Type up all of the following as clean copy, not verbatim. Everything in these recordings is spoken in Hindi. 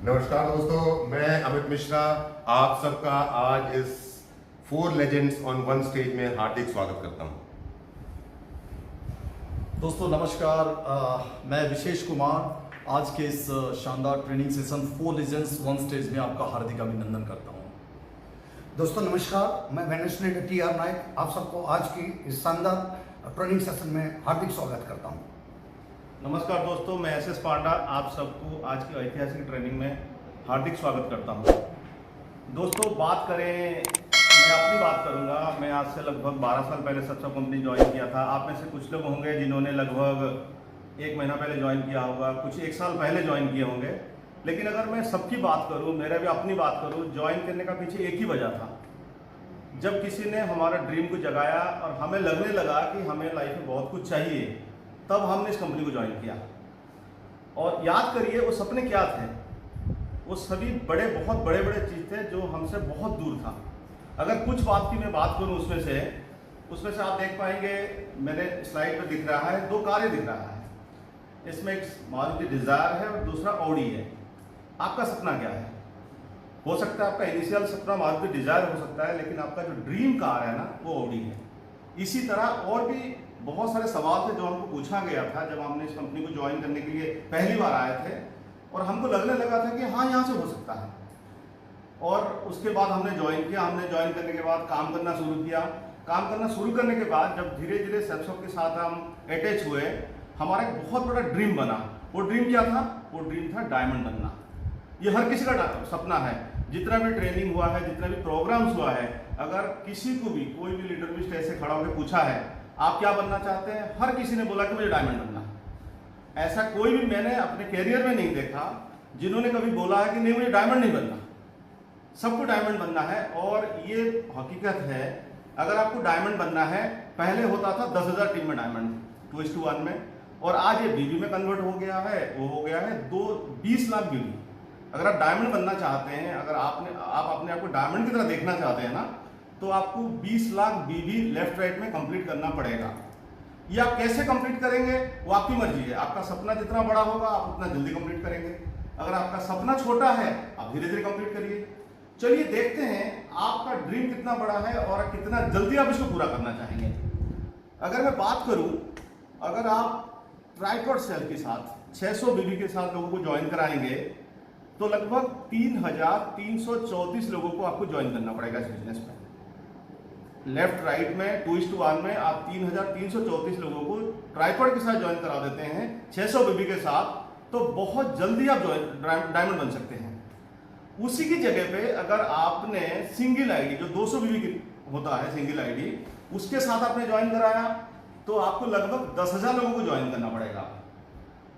नमस्कार दोस्तों, मैं अमित मिश्रा आप सबका आज इस 4 लेजेंड्स ऑन वन स्टेज में हार्दिक स्वागत करता हूं। दोस्तों नमस्कार। मैं विशेष कुमार आज के इस शानदार training session 4 legends one stage में आपका हार्दिक अभिनंदन करता हूं। दोस्तों नमस्कार, मैं वेनेसडे टी.आर. नायक आप सबको आज की इस शानदार ट्रेनिंग सेशन में हार्दिक स्वागत करता हूं। नमस्कार दोस्तों, मैं एस.एस. पांडा आप सबको आज की ऐतिहासिक ट्रेनिंग में हार्दिक स्वागत करता हूं। दोस्तों बात करें, मैं अपनी बात करूंगा। मैं आज से लगभग 12 साल पहले सबसे कंपनी ज्वाइन किया था। आप में से कुछ लोग होंगे जिन्होंने लगभग 1 महीना पहले ज्वाइन किया होगा, कुछ 1 साल पहले ज्वाइन किए होंगे। लेकिन अगर मैं सबकी बात करूँ, मेरा भी अपनी बात करूँ, ज्वाइन करने का पीछे एक ही वजह था। जब किसी ने हमारा ड्रीम को जगाया और हमें लगने लगा कि हमें लाइफ में बहुत कुछ चाहिए, तब हमने इस कंपनी को ज्वाइन किया। और याद करिए वो सपने क्या थे। वो सभी बहुत बड़े चीज़ थे जो हमसे बहुत दूर था। अगर कुछ बात की मैं बात करूं उसमें से आप देख पाएंगे, मेरे स्लाइड पर दिख रहा है 2 कारें दिख रहा है। इसमें एक मारुति डिजायर है और दूसरा ऑडी है। आपका सपना क्या है? हो सकता है आपका इनिशियल सपना मारुति डिजायर हो सकता है, लेकिन आपका जो ड्रीम कार है ना वो ऑडी है। इसी तरह और भी बहुत सारे सवाल थे जो हमको पूछा गया था जब हमने इस कंपनी को ज्वाइन करने के लिए पहली बार आए थे, और हमको लगने लगा था कि हाँ यहाँ से हो सकता है। और उसके बाद हमने ज्वाइन किया। हमने ज्वाइन करने के बाद काम करना शुरू किया। काम करना शुरू करने के बाद जब धीरे धीरे सेल्सशॉप के साथ हम अटैच हुए, हमारा एक बहुत बड़ा ड्रीम बना। वो ड्रीम क्या था? वो ड्रीम था डायमंड बनना। ये हर किसी का सपना है। जितना भी ट्रेनिंग हुआ है, जितना भी प्रोग्राम्स हुआ है, अगर किसी को भी कोई भी लीडर भी स्टेज से खड़ा होकर पूछा है आप क्या बनना चाहते हैं, हर किसी ने बोला कि मुझे डायमंड बनना है। ऐसा कोई भी मैंने अपने कैरियर में नहीं देखा जिन्होंने कभी बोला है कि नहीं मुझे डायमंड नहीं बनना। सबको डायमंड बनना है। और ये हकीकत है, अगर आपको डायमंड बनना है, पहले होता था 10,000 टीम में डायमंड 2:1 में, और आज ये बीबी में कन्वर्ट हो गया है। वो हो गया है 20 लाख बीबी। अगर आप डायमंड बनना चाहते हैं, अगर आप अपने आप को डायमंड की तरह देखना चाहते हैं ना, तो आपको 20 लाख बीबी लेफ्ट राइट में कंप्लीट करना पड़ेगा। ये आप कैसे कंप्लीट करेंगे वो आपकी मर्जी है। आपका सपना जितना बड़ा होगा आप उतना जल्दी कंप्लीट करेंगे। अगर आपका सपना छोटा है आप धीरे धीरे कंप्लीट करिए। चलिए देखते हैं आपका ड्रीम कितना बड़ा है और कितना जल्दी आप इसको पूरा करना चाहेंगे। अगर मैं बात करूं, अगर आप ट्राइपॉड सेल के साथ 600 बीबी के साथ लोगों को ज्वाइन कराएंगे तो लगभग 3,334 लोगों को आपको ज्वाइन करना पड़ेगा इस बिजनेस में। लेफ्ट राइट में 2:1 में आप 3,334 लोगों को ट्राइपॉड के साथ ज्वाइन करा देते हैं 600 बीबी के साथ, तो बहुत जल्दी आप डायमंड बन सकते हैं। उसी की जगह पे अगर आपने सिंगल आईडी जो 200 बीबी की होता है सिंगल आईडी, उसके साथ आपने ज्वाइन कराया तो आपको लगभग 10,000 लोगों को ज्वाइन करना पड़ेगा।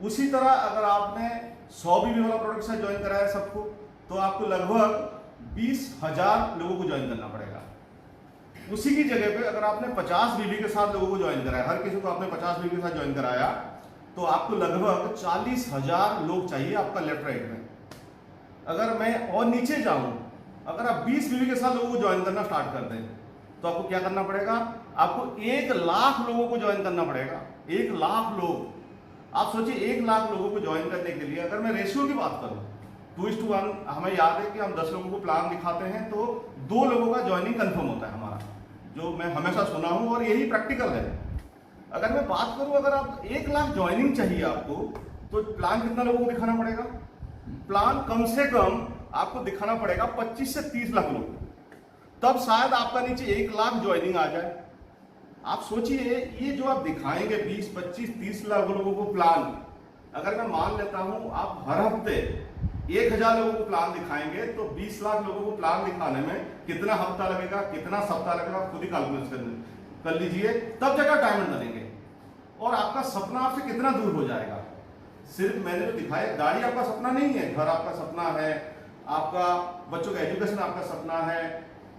उसी तरह अगर आपने 100 बीबी वाला प्रोडक्ट से ज्वाइन कराया सबको, तो आपको लगभग 20,000 लोगों को ज्वाइन करना पड़ेगा। उसी की जगह पे अगर आपने 50 बीबी के साथ लोगों को ज्वाइन कराया, हर किसी को आपने 50 बीबी के साथ ज्वाइन कराया, तो आपको लगभग 40,000 लोग चाहिए आपका लेफ्ट राइट में। अगर मैं और नीचे जाऊं, अगर आप 20 बीबी के साथ लोगों को ज्वाइन करना स्टार्ट कर दें तो आपको क्या करना पड़ेगा? आपको 1 लाख लोगों को ज्वाइन करना पड़ेगा। 1 लाख लोग। आप सोचिए 1 लाख लोगों को ज्वाइन करने के लिए अगर मैं रेशियो की बात करूं 2:1, हमें याद है कि हम 10 लोगों को प्लान दिखाते हैं तो 2 लोगों का ज्वाइनिंग कंफर्म होता है हमारा, जो मैं हमेशा सुना हूं और यही प्रैक्टिकल है। अगर मैं बात करूं, अगर आप 1 लाख ज्वाइनिंग चाहिए आपको, तो प्लान कितना लोगों को दिखाना पड़ेगा? प्लान कम से कम आपको दिखाना पड़ेगा 25 से 30 लाख लोग, तब शायद आपका नीचे 1 लाख ज्वाइनिंग आ जाए। आप सोचिए ये जो आप दिखाएंगे 20, 25, 30 लाख लोगों को प्लान, अगर मैं मान लेता हूं आप हर हफ्ते 1,000 लोगों को प्लान दिखाएंगे तो 20 लाख लोगों को प्लान दिखाने में कितना हफ्ता लगेगा, कितना सप्ताह लगेगा, आप खुद ही कैलकुलेट कर लीजिए। तब जाकर डायमंड बनेंगे और आपका सपना आपसे कितना दूर हो जाएगा। सिर्फ मैंने जो दिखाया, गाड़ी आपका सपना नहीं है, घर आपका सपना है, आपका बच्चों का एजुकेशन आपका सपना है,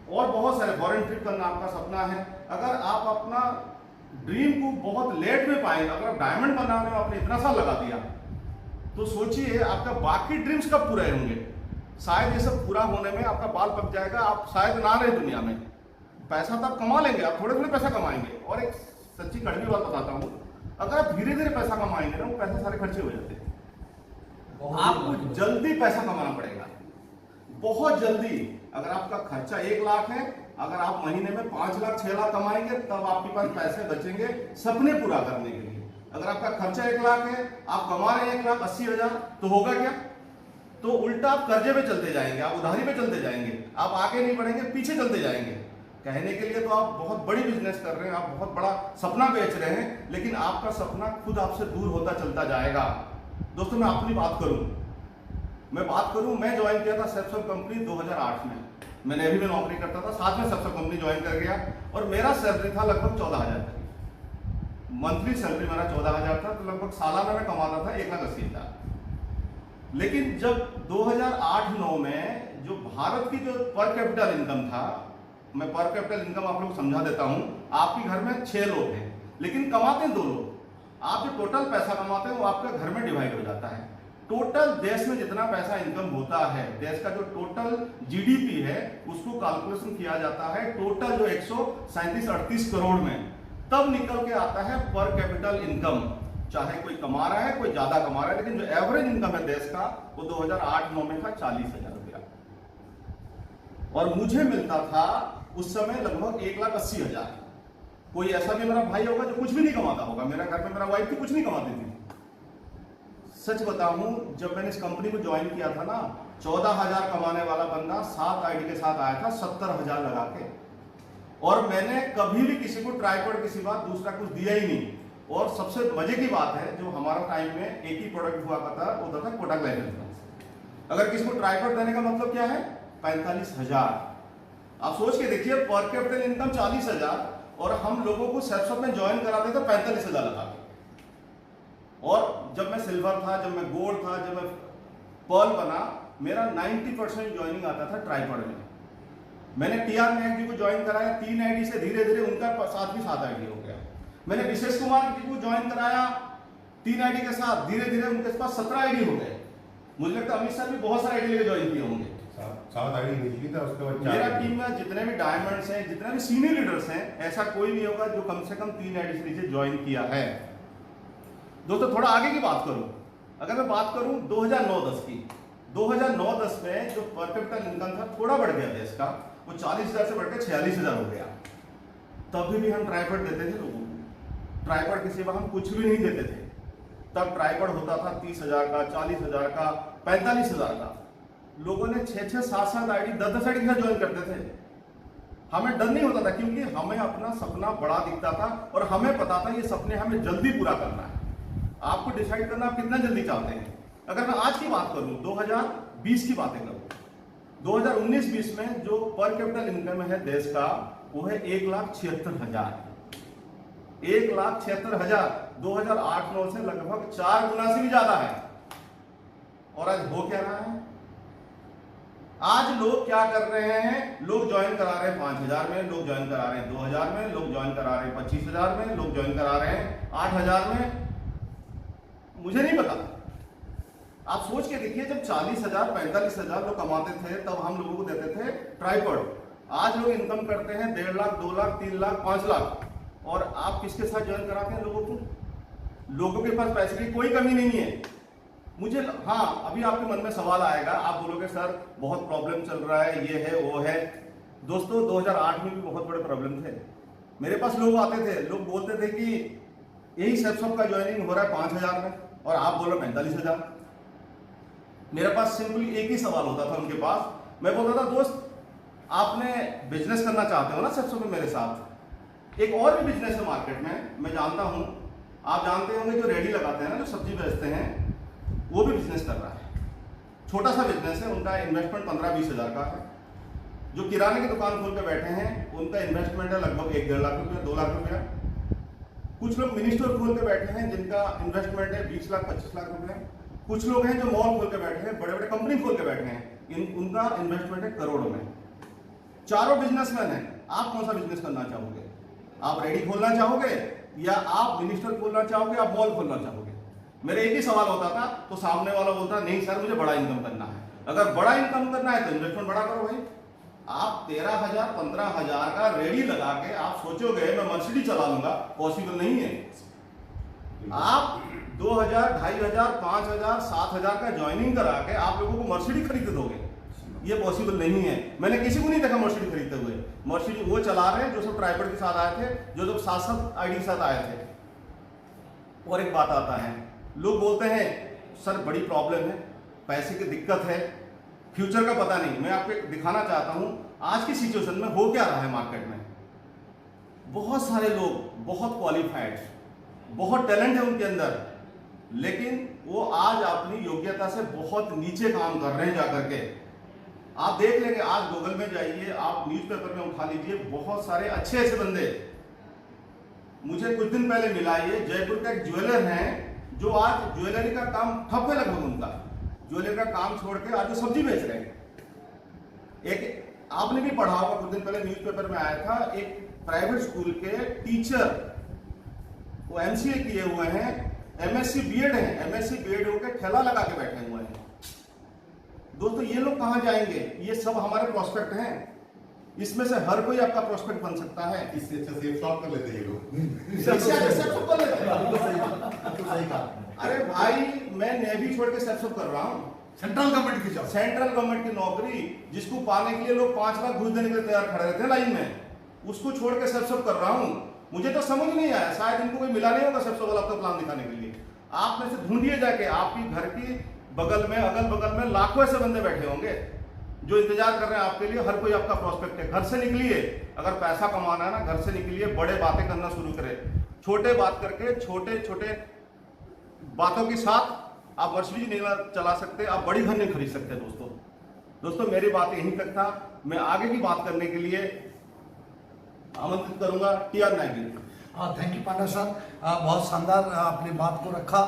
और बहुत सारे फॉरेन ट्रिप करना आपका सपना है। अगर आप अपना ड्रीम को बहुत लेट में पाएंगे, अगर आप डायमंड बनाने में आपने इतना साल लगा दिया, तो सोचिए आपका बाकी ड्रीम्स कब पूरे होंगे। शायद ये सब पूरा होने में आपका बाल पक जाएगा, आप शायद ना रहे दुनिया में। पैसा तो आप कमा लेंगे, आप थोड़े थोड़े पैसा कमाएंगे। और एक सच्ची कड़वी बात बताता हूँ, अगर आप धीरे धीरे पैसा कमाएंगे ना, वो पैसे सारे खर्चे हो जाते हैं। आपको जल्दी पैसा कमाना पड़ेगा, बहुत जल्दी। अगर आपका खर्चा 1 लाख है, अगर आप महीने में 5 लाख 6 लाख कमाएंगे तब आपके पास पैसे बचेंगे सपने पूरा करने के लिए। अगर आपका खर्चा 1 लाख है, आप कमा रहे हैं 1,80,000, तो होगा क्या? तो उल्टा आप कर्जे पे चलते जाएंगे, आप उधारी पे चलते जाएंगे, आप आगे नहीं बढ़ेंगे, पीछे चलते जाएंगे। कहने के लिए तो आप बहुत बड़ी बिजनेस कर रहे हैं, आप बहुत बड़ा सपना बेच रहे हैं, लेकिन आपका सपना खुद आपसे दूर होता चलता जाएगा। दोस्तों मैं अपनी बात करूं, मैं ज्वाइन किया था सेप्सल कंपनी 2008 में। मैं नेवी में नौकरी करता था, साथ में सेप्सल कंपनी ज्वाइन कर गया और मेरा सैलरी था लगभग 14,000 तक। मंथली सैलरी मेरा 14,000 था, तो लगभग सालाना में कमाता था 1,80,000। लेकिन जब 2008-9 में जो भारत की जो पर कैपिटल इनकम था, मैं पर कैपिटल इनकम आप लोग को समझा देता हूं। आपके घर में 6 लोग हैं, लेकिन कमाते हैं 2 लोग। आप जो टोटल पैसा कमाते हैं वो आपके घर में डिवाइड हो जाता है। टोटल देश में जितना पैसा इनकम होता है, देश का जो टोटल जीडीपी है, उसको कैलकुलेशन किया जाता है टोटल जो 137-38 करोड़ में, तब निकल के आता है पर कैपिटल इनकम। चाहे कोई कमा रहा है, कोई ज्यादा कमा रहा है, लेकिन जो एवरेज इनकम है देश का वो 2008-9 में था 40,000 रुपया, और मुझे मिलता था उस समय लगभग 1,80,000। कोई ऐसा भी मेरा भाई होगा जो कुछ भी नहीं कमाता होगा। मेरा घर में मेरा वाइफ भी कुछ नहीं कमाती थी। सच बताऊं, जब मैंने इस कंपनी को ज्वाइन किया था ना, 14,000 कमाने वाला बंदा 7 आईडी के साथ आया था 70,000 लगा के, और मैंने कभी भी किसी को ट्राइपॉड के सिवा दूसरा कुछ दिया ही नहीं। और सबसे मजे की बात है, जो हमारा टाइम में एक ही प्रोडक्ट हुआ करता था, वो था कोटक लाइफ इंश्योरेंस। अगर किसी को ट्राइपॉड देने का मतलब क्या है? 45,000। आप सोच के देखिए, पर कैपिटल इनकम 40,000 और हम लोगों को सेप्सल में ज्वाइन कराते थे 45,000 लगा के। और जब मैं सिल्वर था, जब मैं गोल्ड था, जब मैं पर्ल बना, मेरा 90% ज्वाइनिंग आता था ट्राइपॉड में। मैंने टीआर नायक जी को ज्वाइन कराया 3 आईडी से, धीरे धीरे उनका 7 आईडी हो गया। मैंने विशेष कुमार जी को ज्वाइन कराया 3 आईडी के साथ, धीरे धीरे उनके पास 17 आईडी हो गए। मुझे लगता है अमित शाह भी बहुत सारे आईडी लेके ज्वाइन किए होंगे। 7 आईडी निकली था, उसके बाद मेरा टीम में जितने भी डायमंड्स हैं, जितने भी सीनियर लीडर्स हैं, ऐसा कोई नहीं होगा जो कम से कम 3 आईडी से नीचे ज्वाइन किया है। दोस्तों थोड़ा आगे की बात करूं, अगर मैं बात करूं 2009-10 की, 2009-10 में जो पर कैपिटल इनकम था थोड़ा बढ़ गया देश का, वो 40,000 से बढ़कर 46,000 हो गया। तभी भी हम ट्राइपॉड देते थे लोगों को, ट्राइपॉड के सिवा हम कुछ भी नहीं देते थे। तब ट्राइपॉड होता था 30,000 का, 40,000 का, 45,000 का। लोगों ने 6-6, 7-7 आईडी, 10-10 आईडी के साथ ज्वाइन करते थे। हमें डर नहीं होता था, क्योंकि हमें अपना सपना बड़ा दिखता था और हमें पता था ये सपने हमें जल्दी पूरा करना है। आपको डिसाइड करना आप कितना जल्दी चाहते हैं। अगर मैं आज की बात करूं, 2020 की बातें करूं, 2019-20 में जो पर कैपिटल इनकम है देश का, वो है 1,76,000। 1,76,000 2008-9 से लगभग 4 गुना से भी ज्यादा है। और आज हो क्या रहा है? आज लोग क्या कर रहे हैं? लोग ज्वाइन करा रहे हैं 5,000 में, लोग ज्वाइन करा रहे हैं 2,000 में, लोग ज्वाइन करा रहे हैं 25,000 में, लोग ज्वाइन करा रहे हैं 8,000 में। मुझे नहीं पता, आप सोच के देखिए, जब 40,000 45,000 लोग कमाते थे तब हम लोगों को देते थे ट्राइपॉड। आज लोग इनकम करते हैं 1.5 लाख, 2 लाख, 3 लाख, 5 लाख, और आप किसके साथ ज्वाइन कराते हैं लोगों को? लोगों के पास पैसे की कोई कमी नहीं है। मुझे अभी आपके मन में सवाल आएगा, आप बोलोगे सर बहुत प्रॉब्लम चल रहा है, ये है वो है। दोस्तों 2008 में भी बहुत बड़े प्रॉब्लम थे। मेरे पास लोग आते थे, लोग बोलते थे कि यही सेप्सल का ज्वाइनिंग हो रहा है 5,000 में और आप बोल रहे 45,000। मेरे पास सिंपली एक ही सवाल होता था उनके पास। मैं बोलता था दोस्त आपने बिजनेस करना चाहते हो ना सेप्सल में मेरे साथ? एक और भी बिजनेस है मार्केट में, मैं जानता हूं, आप जानते होंगे, जो रेडी लगाते हैं ना, जो सब्जी बेचते हैं, वो भी बिजनेस कर रहा है। छोटा सा बिजनेस है, उनका इन्वेस्टमेंट 15-20 हज़ार का है। जो किराने की दुकान खोल के बैठे हैं, उनका इन्वेस्टमेंट है लगभग 1-1.5 लाख रुपया, 2 लाख रुपया। कुछ लोग मिनी स्टोर खोल के बैठे हैं जिनका इन्वेस्टमेंट है 20 लाख 25 लाख रुपया। कुछ लोग हैं जो मॉल खोल के बैठे हैं, बड़े बड़े कंपनी खोल के बैठे हैं, उनका इन्वेस्टमेंट है करोड़ों में। चारों बिजनेसमैन हैं, आप कौन सा बिजनेस करना चाहोगे? आप रेडी खोलना चाहोगे या आप मिनी स्टोर खोलना चाहोगे, आप मॉल खोलना चाहोगे? मेरे एक ही सवाल होता था, तो सामने वाला बोलता नहीं सर मुझे बड़ा इनकम करना है। अगर बड़ा इनकम करना है तो इन्वेस्टमेंट बड़ा करो भाई। आप 13,000 15,000 का रेडी लगा के आप सोचोगे मैं मर्सिडीज चला लूंगा, पॉसिबल नहीं है। आप 2000, 2500, 5000, 7000 का ज्वाइनिंग करा के आप लोगों को मर्सिडीज खरीद दोगे, ये पॉसिबल नहीं है। मैंने किसी को नहीं देखा मर्सिडीज खरीदते हुए। मर्सिडीज वो चला रहे हैं जो सब ट्राइपॉड के साथ आए थे, जो सब 7-7 आईडी के साथ आए थे। और एक बात आता है, लोग बोलते हैं सर बड़ी प्रॉब्लम है, पैसे की दिक्कत है, फ्यूचर का पता नहीं। मैं आपको दिखाना चाहता हूं आज की सिचुएशन में हो क्या रहा है मार्केट में। बहुत सारे लोग बहुत क्वालिफाइड, बहुत टैलेंट है उनके अंदर, लेकिन वो आज अपनी योग्यता से बहुत नीचे काम कर रहे हैं जाकर के। आप देख लेंगे, आज गूगल में जाइए, आप न्यूज़पेपर में उठा लीजिए, बहुत सारे अच्छे ऐसे बंदे। मुझे कुछ दिन पहले मिला, ये जयपुर का एक ज्वेलर है जो आज ज्वेलरी का काम ठप है लगभग उनका, ज्वेलरी का काम छोड़ के आज वो सब्जी बेच रहे हैं। एक आपने भी पढ़ा होगा, कुछ दिन पहले न्यूज़पेपर में आया था, एक प्राइवेट स्कूल के टीचर, वो एमसीए किए हुए हैं, एमएससी बीएड है, एमएससी बीएड होकर ठेला लगा के बैठे हुए हैं। दोस्तों ये लोग कहां जाएंगे? ये सब हमारे प्रोस्पेक्ट हैं, इसमें से हर कोई आपका प्रोस्पेक्ट बन सकता है। इससे अच्छा सेफ शॉप कर लेते हैं ये लोग। इससे अच्छा सेफ कर लेते हैं। अरे भाई मैं नेवी छोड़ के सेफ कर रहा हूँ, सेंट्रल गवर्नमेंट की जॉब, सेंट्रल गवर्नमेंट की नौकरी, जिसको पाने के लिए लोग 5 लाख घूस देने के लिए तैयार खड़े रहते हैं लाइन में, उसको छोड़ के सेफ कर रहा हूँ। मुझे तो समझ नहीं आया, शायद इनको कोई मिला नहीं होगा सेफ वाला आपका प्लान दिखाने के लिए। आप में से ढूंढिए जाके, आपकी घर की बगल में, अगल बगल में लाखों ऐसे बंदे बैठे होंगे जो इंतजार कर रहे हैं आपके लिए। हर कोई आपका प्रोस्पेक्ट है। घर से निकलिए, अगर पैसा कमाना है ना, घर से निकलिए, बड़े बातें करना शुरू करें। छोटे बात करके, छोटे छोटे बातों के साथ आप मर्सिडीज नहीं चला सकते, आप बड़ी घर नहीं खरीद सकते। दोस्तों मेरी बात यहीं तक था। मैं आगे की बात करने के लिए आमंत्रित करूंगा TR Nayak ji. Thank you Panda sir, बहुत शानदार आपने बात को रखा।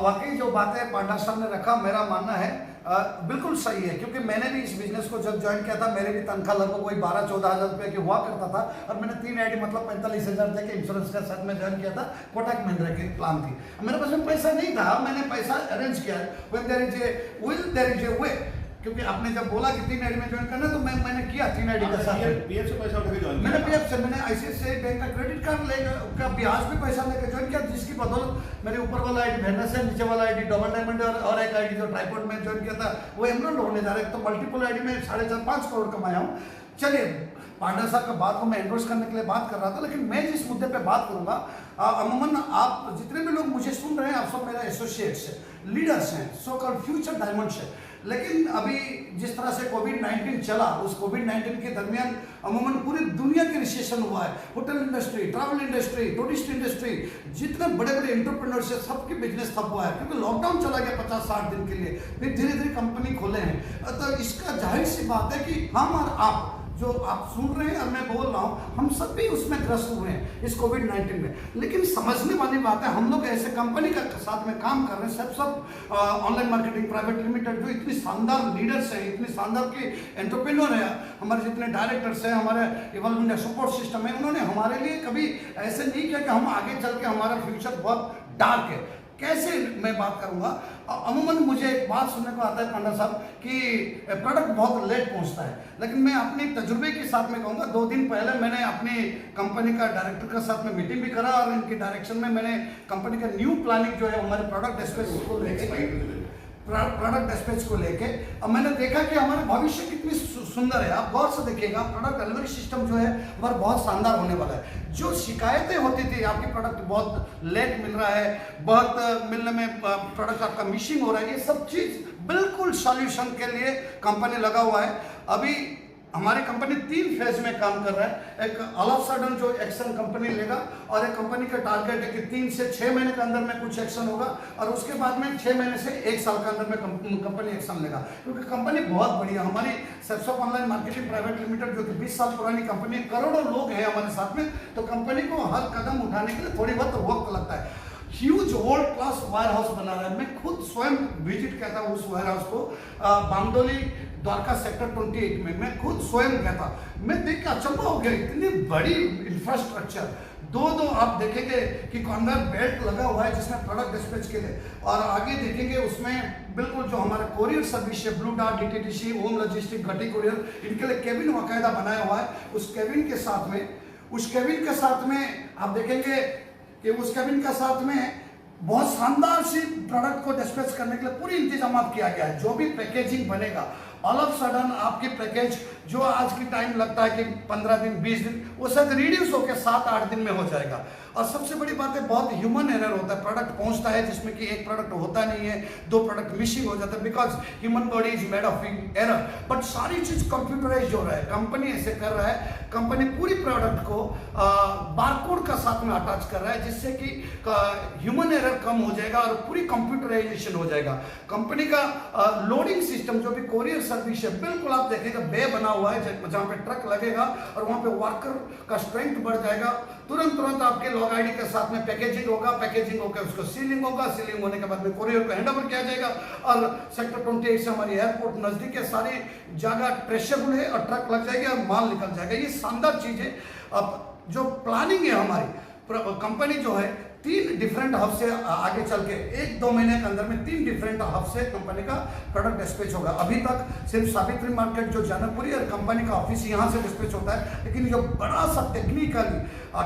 वाकई जो बातें पांडा सर ने रखा, मेरा मानना है बिल्कुल सही है, क्योंकि मैंने भी इस बिजनेस को जब ज्वाइन किया था, मेरे भी तनख्वाह लगभग कोई 12-14 हज़ार रुपये की हुआ करता था, और मैंने 3 आईडी मतलब 45,000 देके इंश्योरेंस के साथ में ज्वाइन किया था। कोटक महिंद्रा की प्लान थी, मेरे पास में पैसा नहीं था, मैंने पैसा अरेंज किया। When there is a will there is a way, क्योंकि आपने जब बोला कि 3 आईडी में ज्वाइन करना, तो मैंने किया 3 आईडी के साथ। पीएफ से पैसा उठा के ज्वाइन मैंने पीएफ से, मैंने ICICI बैंक का क्रेडिट कार्ड लेकर का ब्याज पे पैसा लेकर ज्वाइन किया, जिसकी बदौलत मेरे ऊपर वाला आईडी वेनस है, नीचे वाला आईडी डबल डायमंड और एक आईडी जो ट्राइपॉड में ज्वाइन किया था वो एमराल्ड होने जा रहा है। तो मल्टीपल आईडी में 4.5-5 करोड़ कमाया हूँ। चलिए, पांडा साहब का बात को मैं एंडोर्स करने के लिए बात कर रहा था, लेकिन मैं जिस मुद्दे पे बात करूंगा, अमूमन आप जितने भी लोग मुझे सुन रहे हैं, आप सब मेरे एसोसिएट्स हैं, लीडर्स हैं, सो कॉल्ड फ्यूचर डायमंड्स हैं। लेकिन अभी जिस तरह से कोविड-19 चला, उस कोविड-19 के दरमियान अमूमन पूरी दुनिया की रिसेशन हुआ है। Hotel industry, travel industry, tourist industry, जितने बड़े बड़े एंटरप्रेन्योर्स है, सबकी बिजनेस ठप हुआ है, क्योंकि लॉकडाउन चला गया 50-60 दिन के लिए, फिर धीरे धीरे कंपनी खोले हैं। तो इसका जाहिर सी बात है कि हम और आप जो आप सुन रहे हैं और मैं बोल रहा हूँ, हम सब भी उसमें ग्रस्त हुए हैं इस कोविड-19 में। लेकिन समझने वाली बात है, हम लोग ऐसे कंपनी का साथ में काम कर रहे हैं, सब ऑनलाइन मार्केटिंग प्राइवेट लिमिटेड, जो इतनी शानदार लीडर्स हैं, इतनी शानदार के एंटरप्रेन्योर है, हमारे जितने डायरेक्टर्स हैं, हमारे इवॉल्विंग सपोर्ट सिस्टम है, उन्होंने हमारे लिए कभी ऐसे नहीं किया कि हम आगे चल के हमारा फ्यूचर बहुत डार्क है। कैसे मैं बात करूंगा, अमूमन मुझे एक बात सुनने को आता है पांडा साहब कि प्रोडक्ट बहुत लेट पहुंचता है, लेकिन मैं अपने तजुर्बे के साथ में कहूंगा, 2 दिन पहले मैंने अपनी कंपनी का डायरेक्टर के साथ में मीटिंग भी करा, और इनके डायरेक्शन में मैंने कंपनी का न्यू प्लानिंग जो है हमारे प्रोडक्ट डिस्पैच को लेके अब मैंने देखा कि हमारा भविष्य कितनी सुंदर है। आप गौर से देखिएगा, प्रोडक्ट डिलीवरी सिस्टम जो है हमारा बहुत शानदार होने वाला है। जो शिकायतें होती थी, आपकी प्रोडक्ट बहुत लेट मिल रहा है, बहुत मिलने में प्रोडक्ट आपका मिसिंग हो रहा है, ये सब चीज बिल्कुल सॉल्यूशन के लिए कंपनी लगा हुआ है। अभी हमारी कंपनी 3 फेज में काम कर रहा है। एक ऑल ऑफ सडन जो एक्शन कंपनी लेगा, और एक कंपनी का टारगेट है कि 3 से 6 महीने के अंदर में कुछ एक्शन होगा, और उसके बाद में 6 महीने से 1 साल के अंदर में कंपनी एक्शन लेगा, क्योंकि कंपनी बहुत बड़ी है। हमारी सेल्सऑफ ऑनलाइन मार्केटिंग प्राइवेट लिमिटेड जो कि 20 साल पुरानी कंपनी है, करोड़ों लोग हैं हमारे साथ में, तो कंपनी को हर कदम उठाने के लिए थोड़ी बहुत वक्त लगता है। Huge world class wire house बना रहा है। मैं खुद स्वयं विजिट किया था उस वायर हाउस को, बामडोली द्वारका सेक्टर 28 में मैं खुद स्वयं गया था। मैं देख के अचंभा हो गया, इतनी बड़ी इंफ्रास्ट्रक्चर, दो आप देखेंगे कि कन्वेयर बेल्ट लगा हुआ है जिसमें प्रोडक्ट डिस्पैच के लिए, और आगे देखेंगे उसमें बिल्कुल जो हमारा कोरियर सर्विस है, blue dart, DTDC, home logistic, घटी कोरियर, इनके लिए केबिन बाकायदा बनाया हुआ है। उस केबिन के साथ में आप देखेंगे कि उस केबिन के साथ में बहुत शानदार सी प्रोडक्ट को डिस्पैच करने के लिए पूरी इंतजाम किया गया है। जो भी पैकेजिंग बनेगा ऑल ऑफ सडन आपकी पैकेज जो आज की टाइम लगता है कि 15 दिन 20 दिन, वो शायद रिड्यूस होकर 7-8 दिन में हो जाएगा। और सबसे बड़ी बात है, बहुत ह्यूमन एरर होता है, प्रोडक्ट पहुंचता है जिसमें कि एक प्रोडक्ट होता नहीं है, 2 प्रोडक्ट मिसिंग हो जाता है, because human body is made of error. But सारी चीज कंप्यूटराइज हो रहा है, कंपनी ऐसे कर रहा है, कंपनी पूरी प्रोडक्ट को बारकोड का साथ में अटैच कर रहा है, जिससे कि ह्यूमन एरर कम हो जाएगा और पूरी कंप्यूटराइजेशन हो जाएगा। कंपनी का लोडिंग सिस्टम जो भी कोरियर सर्विस है, बिल्कुल आप देखेगा बे बना हुआ है, जहाँ पे ट्रक लगेगा और वहाँ पे वर्कर का स्ट्रेंथ बढ़ जाएगा। तुरंत आपके लॉग आईडी के साथ में पैकेजिंग होगा, पैकेजिंग होकर उसको सीलिंग होगा, सीलिंग होने के बाद में कोरियर को हैंड ओवर किया जाएगा। और सेक्टर 28 से हमारी एयरपोर्ट नजदीक है, सारी जगह ट्रेसेबल है और ट्रक लग जाएगी और माल निकल जाएगा। ये शानदार चीज है। अब जो प्लानिंग है हमारी कंपनी जो है 3 डिफरेंट हब से आगे चल के 1-2 महीने के अंदर में 3 डिफरेंट हब से कंपनी का प्रोडक्ट डिस्पैच होगा। अभी तक सिर्फ सावित्री मार्केट जो जनकपुरी और कंपनी का ऑफिस यहाँ से डिस्पैच होता है, लेकिन जो बड़ा सा टेक्निकली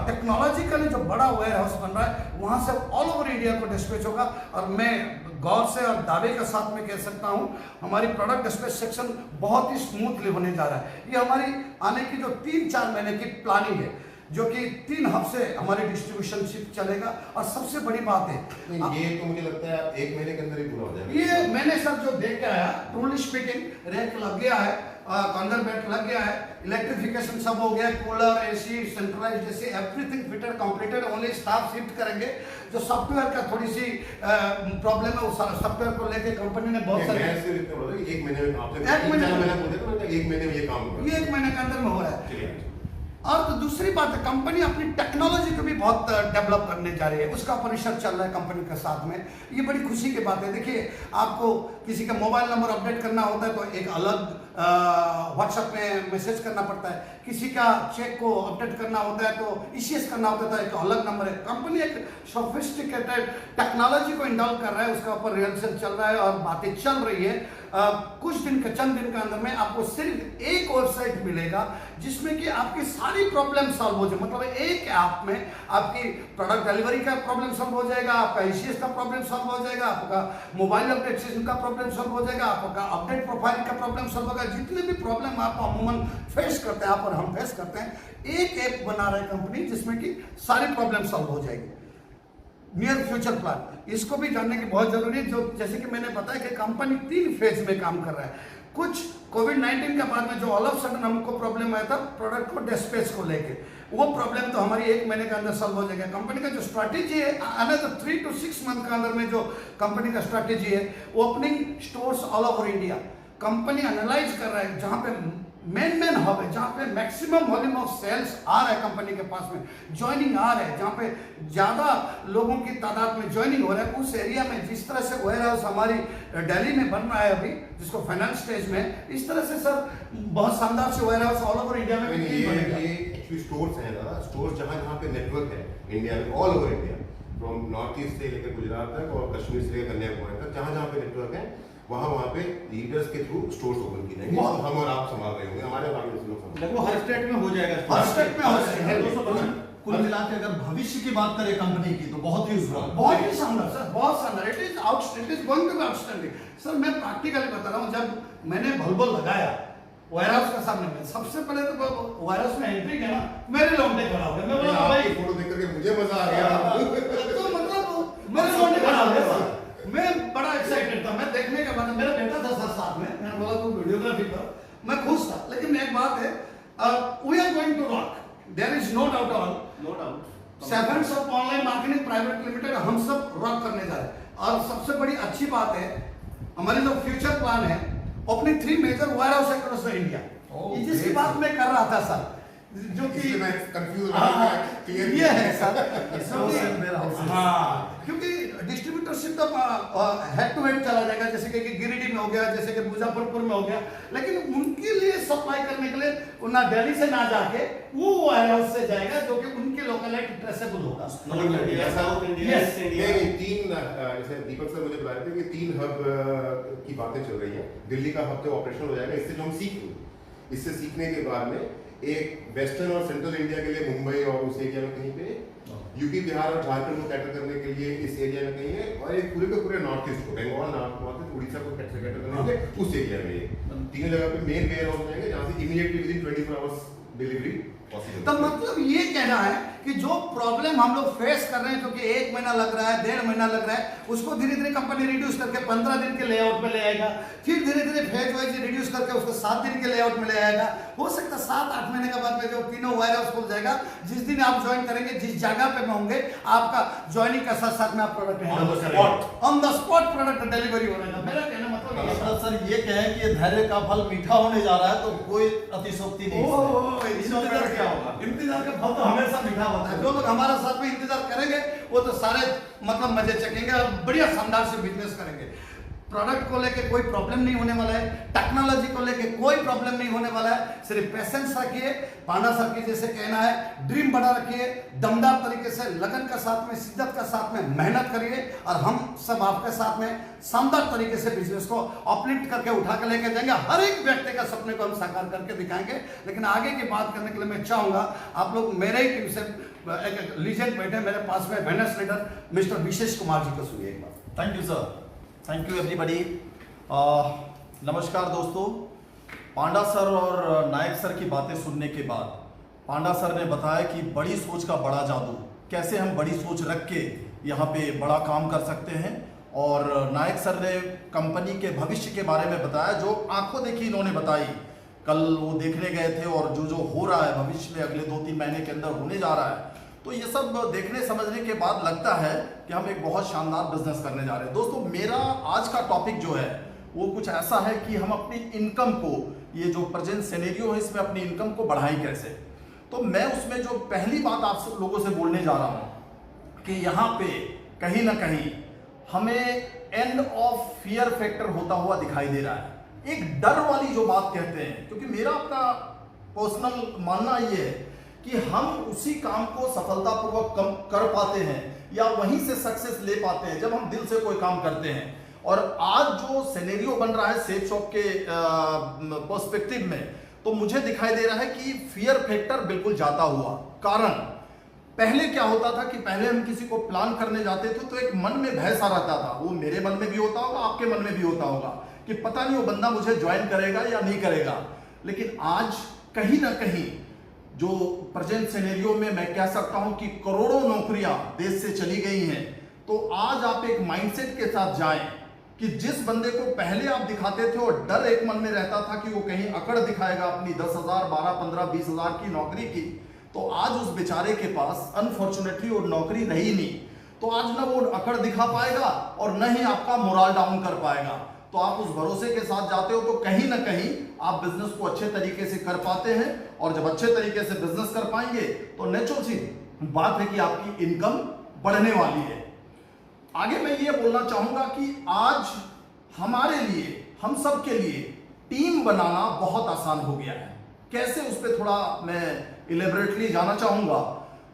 टेक्नोलॉजिकली जो बड़ा वेयर हाउस बन रहा है, वहाँ से ऑल ओवर इंडिया को डिस्पैच होगा। और मैं गौर से और दावे के साथ में कह सकता हूँ, हमारी प्रोडक्ट डिस्पैच सेक्शन बहुत ही स्मूथली होने जा रहा है। ये हमारी आने की जो 3-4 महीने की प्लानिंग है, जो कि 3 हब से हमारी डिस्ट्रीब्यूशन शिप चलेगा। और सबसे बड़ी बात है, ये तो मुझे लगता है 1 महीने के अंदर ही पूरा हो जाएगा। ये मैंने सर जो देख के आया, ट्रूली स्पीकिंग, रैक लग गया है, कॉर्नर बेल्ट लग गया है, इलेक्ट्रिफिकेशन सब हो गया, cooler, AC, centralised AC, everything fitted completed. Only staff shift करेंगे। जो सॉफ्टवेयर का थोड़ी सी प्रॉब्लम है, उस सॉफ्टवेयर को लेके कंपनी ने बहुत सारे 1 महीने में आपने 1 महीने में ये काम होगा। ये 1 महीने के अंदर में हो रहा है। और तो दूसरी बात है, कंपनी अपनी टेक्नोलॉजी को भी बहुत डेवलप करने जा रही है, उसका परिसर चल रहा है कंपनी के साथ में। ये बड़ी खुशी की बात है। देखिए, आपको किसी का मोबाइल नंबर अपडेट करना होता है तो एक अलग व्हाट्सएप में मैसेज करना पड़ता है, किसी का चेक को अपडेट करना होता है तो ईसीएस करना होता है तो एक अलग नंबर है। कंपनी एक सोफिस्टिकेटेड टेक्नोलॉजी को इंडॉल कर रहा है, उसका ऊपर रिहर्सल चल रहा है और बातें चल रही है। चंद दिन के अंदर में आपको सिर्फ एक वेबसाइट मिलेगा जिसमें कि आपकी सारी प्रॉब्लम सॉल्व हो जाए। मतलब एक ऐप में आपकी प्रोडक्ट डिलीवरी का प्रॉब्लम सॉल्व हो जाएगा, आपका ईसीएस का प्रॉब्लम सॉल्व हो जाएगा, आपका मोबाइल अपडेट का प्रॉब्लम सॉल्व हो जाएगा, आपका अपडेट प्रोफाइल का प्रॉब्लम सॉल्व होगा। जितने भी प्रॉब्लम आप अमूमन फेस करते हैं, आप और हम फेस करते हैं, एक ऐप बना रहा है कंपनी जिसमें कि सारी प्रॉब्लम सॉल्व हो जाएगी। नियर फ्यूचर प्लान, इसको भी जानने की बहुत जरूरी है। जो जैसे कि मैंने बताया कि कंपनी 3 फेज में काम कर रहा है। कुछ कोविड-19 के बाद में जो ऑल ऑफ सडन हमको प्रॉब्लम आया था प्रोडक्ट को डिस्पैच को लेके, वो प्रॉब्लम तो हमारी 1 महीने के अंदर सॉल्व हो जाएगा। कंपनी का जो स्ट्रैटेजी है, अनदर 3 to 6 मंथ के अंदर में जो कंपनी का स्ट्रैटेजी है, opening stores all over India. Company analyse कर रहा है जहां पे मेन हब है, जहां पे मैक्सिमम वॉल्यूम ऑफ सेल्स आ रहा है कंपनी के पास में, ज्वाइनिंग आ रहा है, जहां पे ज्यादा लोगों की तादाद में ज्वाइनिंग हो रहा है, उस एरिया में जिस तरह से वेयर हाउस हमारी दिल्ली में बन रहा है अभी, जिसको फाइनेंस स्टेज में, इस तरह से सर बहुत शानदार से warehouse all over India में ये स्टोर्स हैं ना, स्टोर्स जहाँ पे नेटवर्क है इंडिया में, all over India, from north east से लेकर गुजरात तक और कश्मीर से लेकर कन्याकुमारी तक, जहाँ पे नेटवर्क है वहाँ पे लीडर्स के थ्रू स्टोर्स ओपन किए जाएंगे। हम और आप संभाल रहे होंगे, हमारे लोग लगभग हर स्टेट में हो जाएगा। हर स्टेट में हो जाएगा। कुल मिला के अगर भविष्य की बात करें कंपनी की तो बहुत ही उज्जवल, बहुत ही शानदार सर, बहुत शानदार। It is going to be outstanding sir. मैं प्रैक्टिकली बता रहा हूँ, जब मैंने बल्ब लगाया वेयरहाउस के सामने में, सबसे पहले तो वेयरहाउस में एंट्री किया ना, मेरे लौंडे खड़ा हो गया। मैं बोला भाई, फोटो देख करके मुझे मजा आ गया। तो मतलब मेरे लौंडे खड़ा हो गया। मैं बड़ा एक्साइटेड था। मैं देखने के बाद मेरा बेटा था सर साथ में, मैंने बोला तू वीडियोग्राफी कर, मैं खुश था। लेकिन एक बात है, we are going to rock, there is no doubt all, no doubt. Sevens of online marketing private limited हम सब रॉक करने जा रहे हैं। और सबसे बड़ी अच्छी बात है, हमारे जो फ्यूचर प्लान है, opening 3 major warehouse across the India, जिसकी बात मैं कर रहा था सर, जो कि मैं कंफ्यूज ये है सर। हाँ, क्योंकि डिस्ट्रीब्यूटरशिप तो हेड टू हेड चला जाएगा, जैसे कि गिरिडीह में हो गया, जैसे कि मुजफ्फरपुर में हो गया। लेकिन उनके लिए सप्लाई करने के लिए ना दिल्ली से ना जाके वो वेयर हाउस से जाएगा, जो कि उनके लोकेलिटी ट्रेसेबल होगा। South India, east India. नहीं, 3 जैसे दीपक सर मुझे बता रहे थे कि 3 हब की बातें चल रही है। दिल्ली का हब तो ऑपरेशनल हो जाएगा, इससे जो हम इससे सीखने के बाद में एक वेस्टर्न और सेंट्रल इंडिया के लिए मुंबई और उस एरिया में कहीं पे, यूपी बिहार और झारखंड को कैटर करने के लिए इस एरिया में कहीं है, और एक पूरे के पूरे नॉर्थ ईस्ट को, बंगाल, नॉर्थ ईस्ट, उड़ीसा को कैटर करने के लिए उस एरिया में तीनों जगह पे मेन वेयर हाउस रहेंगे जहाँ से immediately within 24 hours delivery possible. तो मतलब ये कहना है कि जो प्रॉब्लम हम लोग फेस कर रहे हैं, क्योंकि 1 महीना लग रहा है, 1.5 महीना लग रहा है, उसको धीरे धीरे कंपनी रिड्यूस करके 15 दिन के लेआउट में ले आएगा, फिर धीरे धीरे फेज वाइज रिड्यूस करके उसको 7 दिन के लेआउट में ले आएगा। हो सकता है 7-8 महीने के बाद में जो तीनों वेयर हाउस खुल जाएगा, जिस दिन आप ज्वाइन करेंगे, जिस जगह पे होंगे, आपका ज्वाइनिंग का साथ साथ में आप product on the spot product delivery हो रहेगा। मेरा कहना मतलब ये मतलब सर ये कहें कि धैर्य का फल मीठा होने जा रहा है, तो कोई अतिशोक्ति नहीं है। इंतजार क्या होगा? इंतजार का फल तो हमेशा मीठा होता है। जो लोग हमारे साथ में इंतजार करेंगे वो तो सारे मतलब मजे चखेंगे और बढ़िया शानदार से बिजनेस करेंगे। प्रोडक्ट को लेके कोई प्रॉब्लम नहीं होने वाला है, टेक्नोलॉजी को लेके कोई प्रॉब्लम नहीं होने वाला है। सिर्फ पेशेंस रखिए, पांडा सर की जैसे कहना है, ड्रीम बड़ा रखिए, दमदार तरीके से लगन का साथ में, शिद्दत का साथ में मेहनत करिए, और हम सब आपके साथ में शानदार तरीके से बिजनेस को अपलिफ्ट करके उठा के लेके जाएंगे। हर एक व्यक्ति का सपने को हम साकार करके दिखाएंगे। लेकिन आगे की बात करने के लिए मैं चाहूंगा आप लोग मेरे ही टीम से एक लीजेंड बैठे मेरे पास में, Venus leader mister Vishesh Kumar ji को सुनिए एक बार। Thank you sir, thank you everybody. नमस्कार दोस्तों, पांडा सर और नायक सर की बातें सुनने के बाद पांडा सर ने बताया कि बड़ी सोच का बड़ा जादू, कैसे हम बड़ी सोच रख के यहाँ पे बड़ा काम कर सकते हैं। और नायक सर ने कंपनी के भविष्य के बारे में बताया, जो आंखों देखी इन्होंने बताई। कल वो देखने गए थे, और जो हो रहा है भविष्य में अगले 2-3 महीने के अंदर होने जा रहा है, तो ये सब देखने समझने के बाद लगता है कि हम एक बहुत शानदार बिजनेस करने जा रहे हैं। दोस्तों, मेरा आज का टॉपिक जो है वो कुछ ऐसा है कि हम अपनी इनकम को, ये जो प्रेजेंट सिनेरियो है इसमें अपनी इनकम को बढ़ाएं कैसे। तो मैं उसमें जो पहली बात आप सब लोगों से बोलने जा रहा हूं कि यहाँ पे कहीं ना कहीं हमें एंड ऑफ फियर फैक्टर होता हुआ दिखाई दे रहा है। एक डर वाली जो बात कहते हैं, क्योंकि मेरा अपना पर्सनल मानना ये है कि हम उसी काम को सफलतापूर्वक कर पाते हैं या वहीं से सक्सेस ले पाते हैं जब हम दिल से कोई काम करते हैं। और आज जो सिनेरियो बन रहा है सेफ शॉप के पर्सपेक्टिव में, तो मुझे दिखाई दे रहा है कि फियर फैक्टर बिल्कुल जाता हुआ। कारण पहले क्या होता था कि पहले हम किसी को प्लान करने जाते थे तो एक मन में भय सा रहता था, वो मेरे मन में भी होता होगा, आपके मन में भी होता होगा, कि पता नहीं वो बंदा मुझे ज्वाइन करेगा या नहीं करेगा। लेकिन आज कहीं ना कहीं जो प्रेजेंट सिनेरियो में मैं कह सकता हूं कि करोड़ों नौकरियां देश से चली गई हैं, तो आज आप एक माइंडसेट के साथ जाएं कि जिस बंदे को पहले आप दिखाते थे और डर एक मन में रहता था कि वो कहीं अकड़ दिखाएगा अपनी 10,000, 12, 15, 20,000 की नौकरी की, तो आज उस बेचारे के पास अनफॉर्चुनेटली वो नौकरी रही नहीं, तो आज ना वो अकड़ दिखा पाएगा और न ही आपका मोरल डाउन कर पाएगा। तो आप उस भरोसे के साथ जाते हो तो कहीं ना कहीं आप बिजनेस को अच्छे तरीके से कर पाते हैं। और जब अच्छे तरीके से बिजनेस कर पाएंगे तो नेचुरल सी बात है कि आपकी इनकम बढ़ने वाली है। आगे मैं ये बोलना चाहूंगा कि आज हमारे लिए, हम सब के लिए टीम बनाना बहुत आसान हो गया है। कैसे, उस पर थोड़ा मैं इलेबरेटली जाना चाहूंगा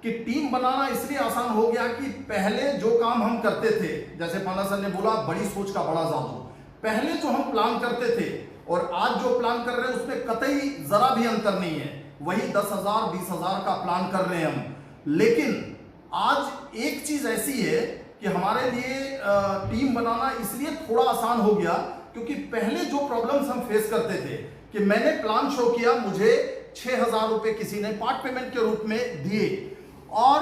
कि टीम बनाना इसलिए आसान हो गया कि पहले जो काम हम करते थे, जैसे पांडा सर ने बोला बड़ी सोच का बड़ा जादू, पहले जो हम प्लान करते थे और आज जो प्लान कर रहे हैं उसमें कतई जरा भी अंतर नहीं है। वही 10,000, 20,000 का प्लान कर रहे हैं हम। लेकिन आज एक चीज ऐसी है कि हमारे लिए टीम बनाना इसलिए थोड़ा आसान हो गया क्योंकि पहले जो प्रॉब्लम्स हम फेस करते थे कि मैंने प्लान शो किया, मुझे 6,000 रुपए किसी ने पार्ट पेमेंट के रूप में दिए और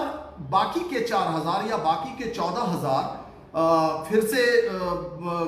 बाकी के 4,000 या बाकी के 14,000 फिर से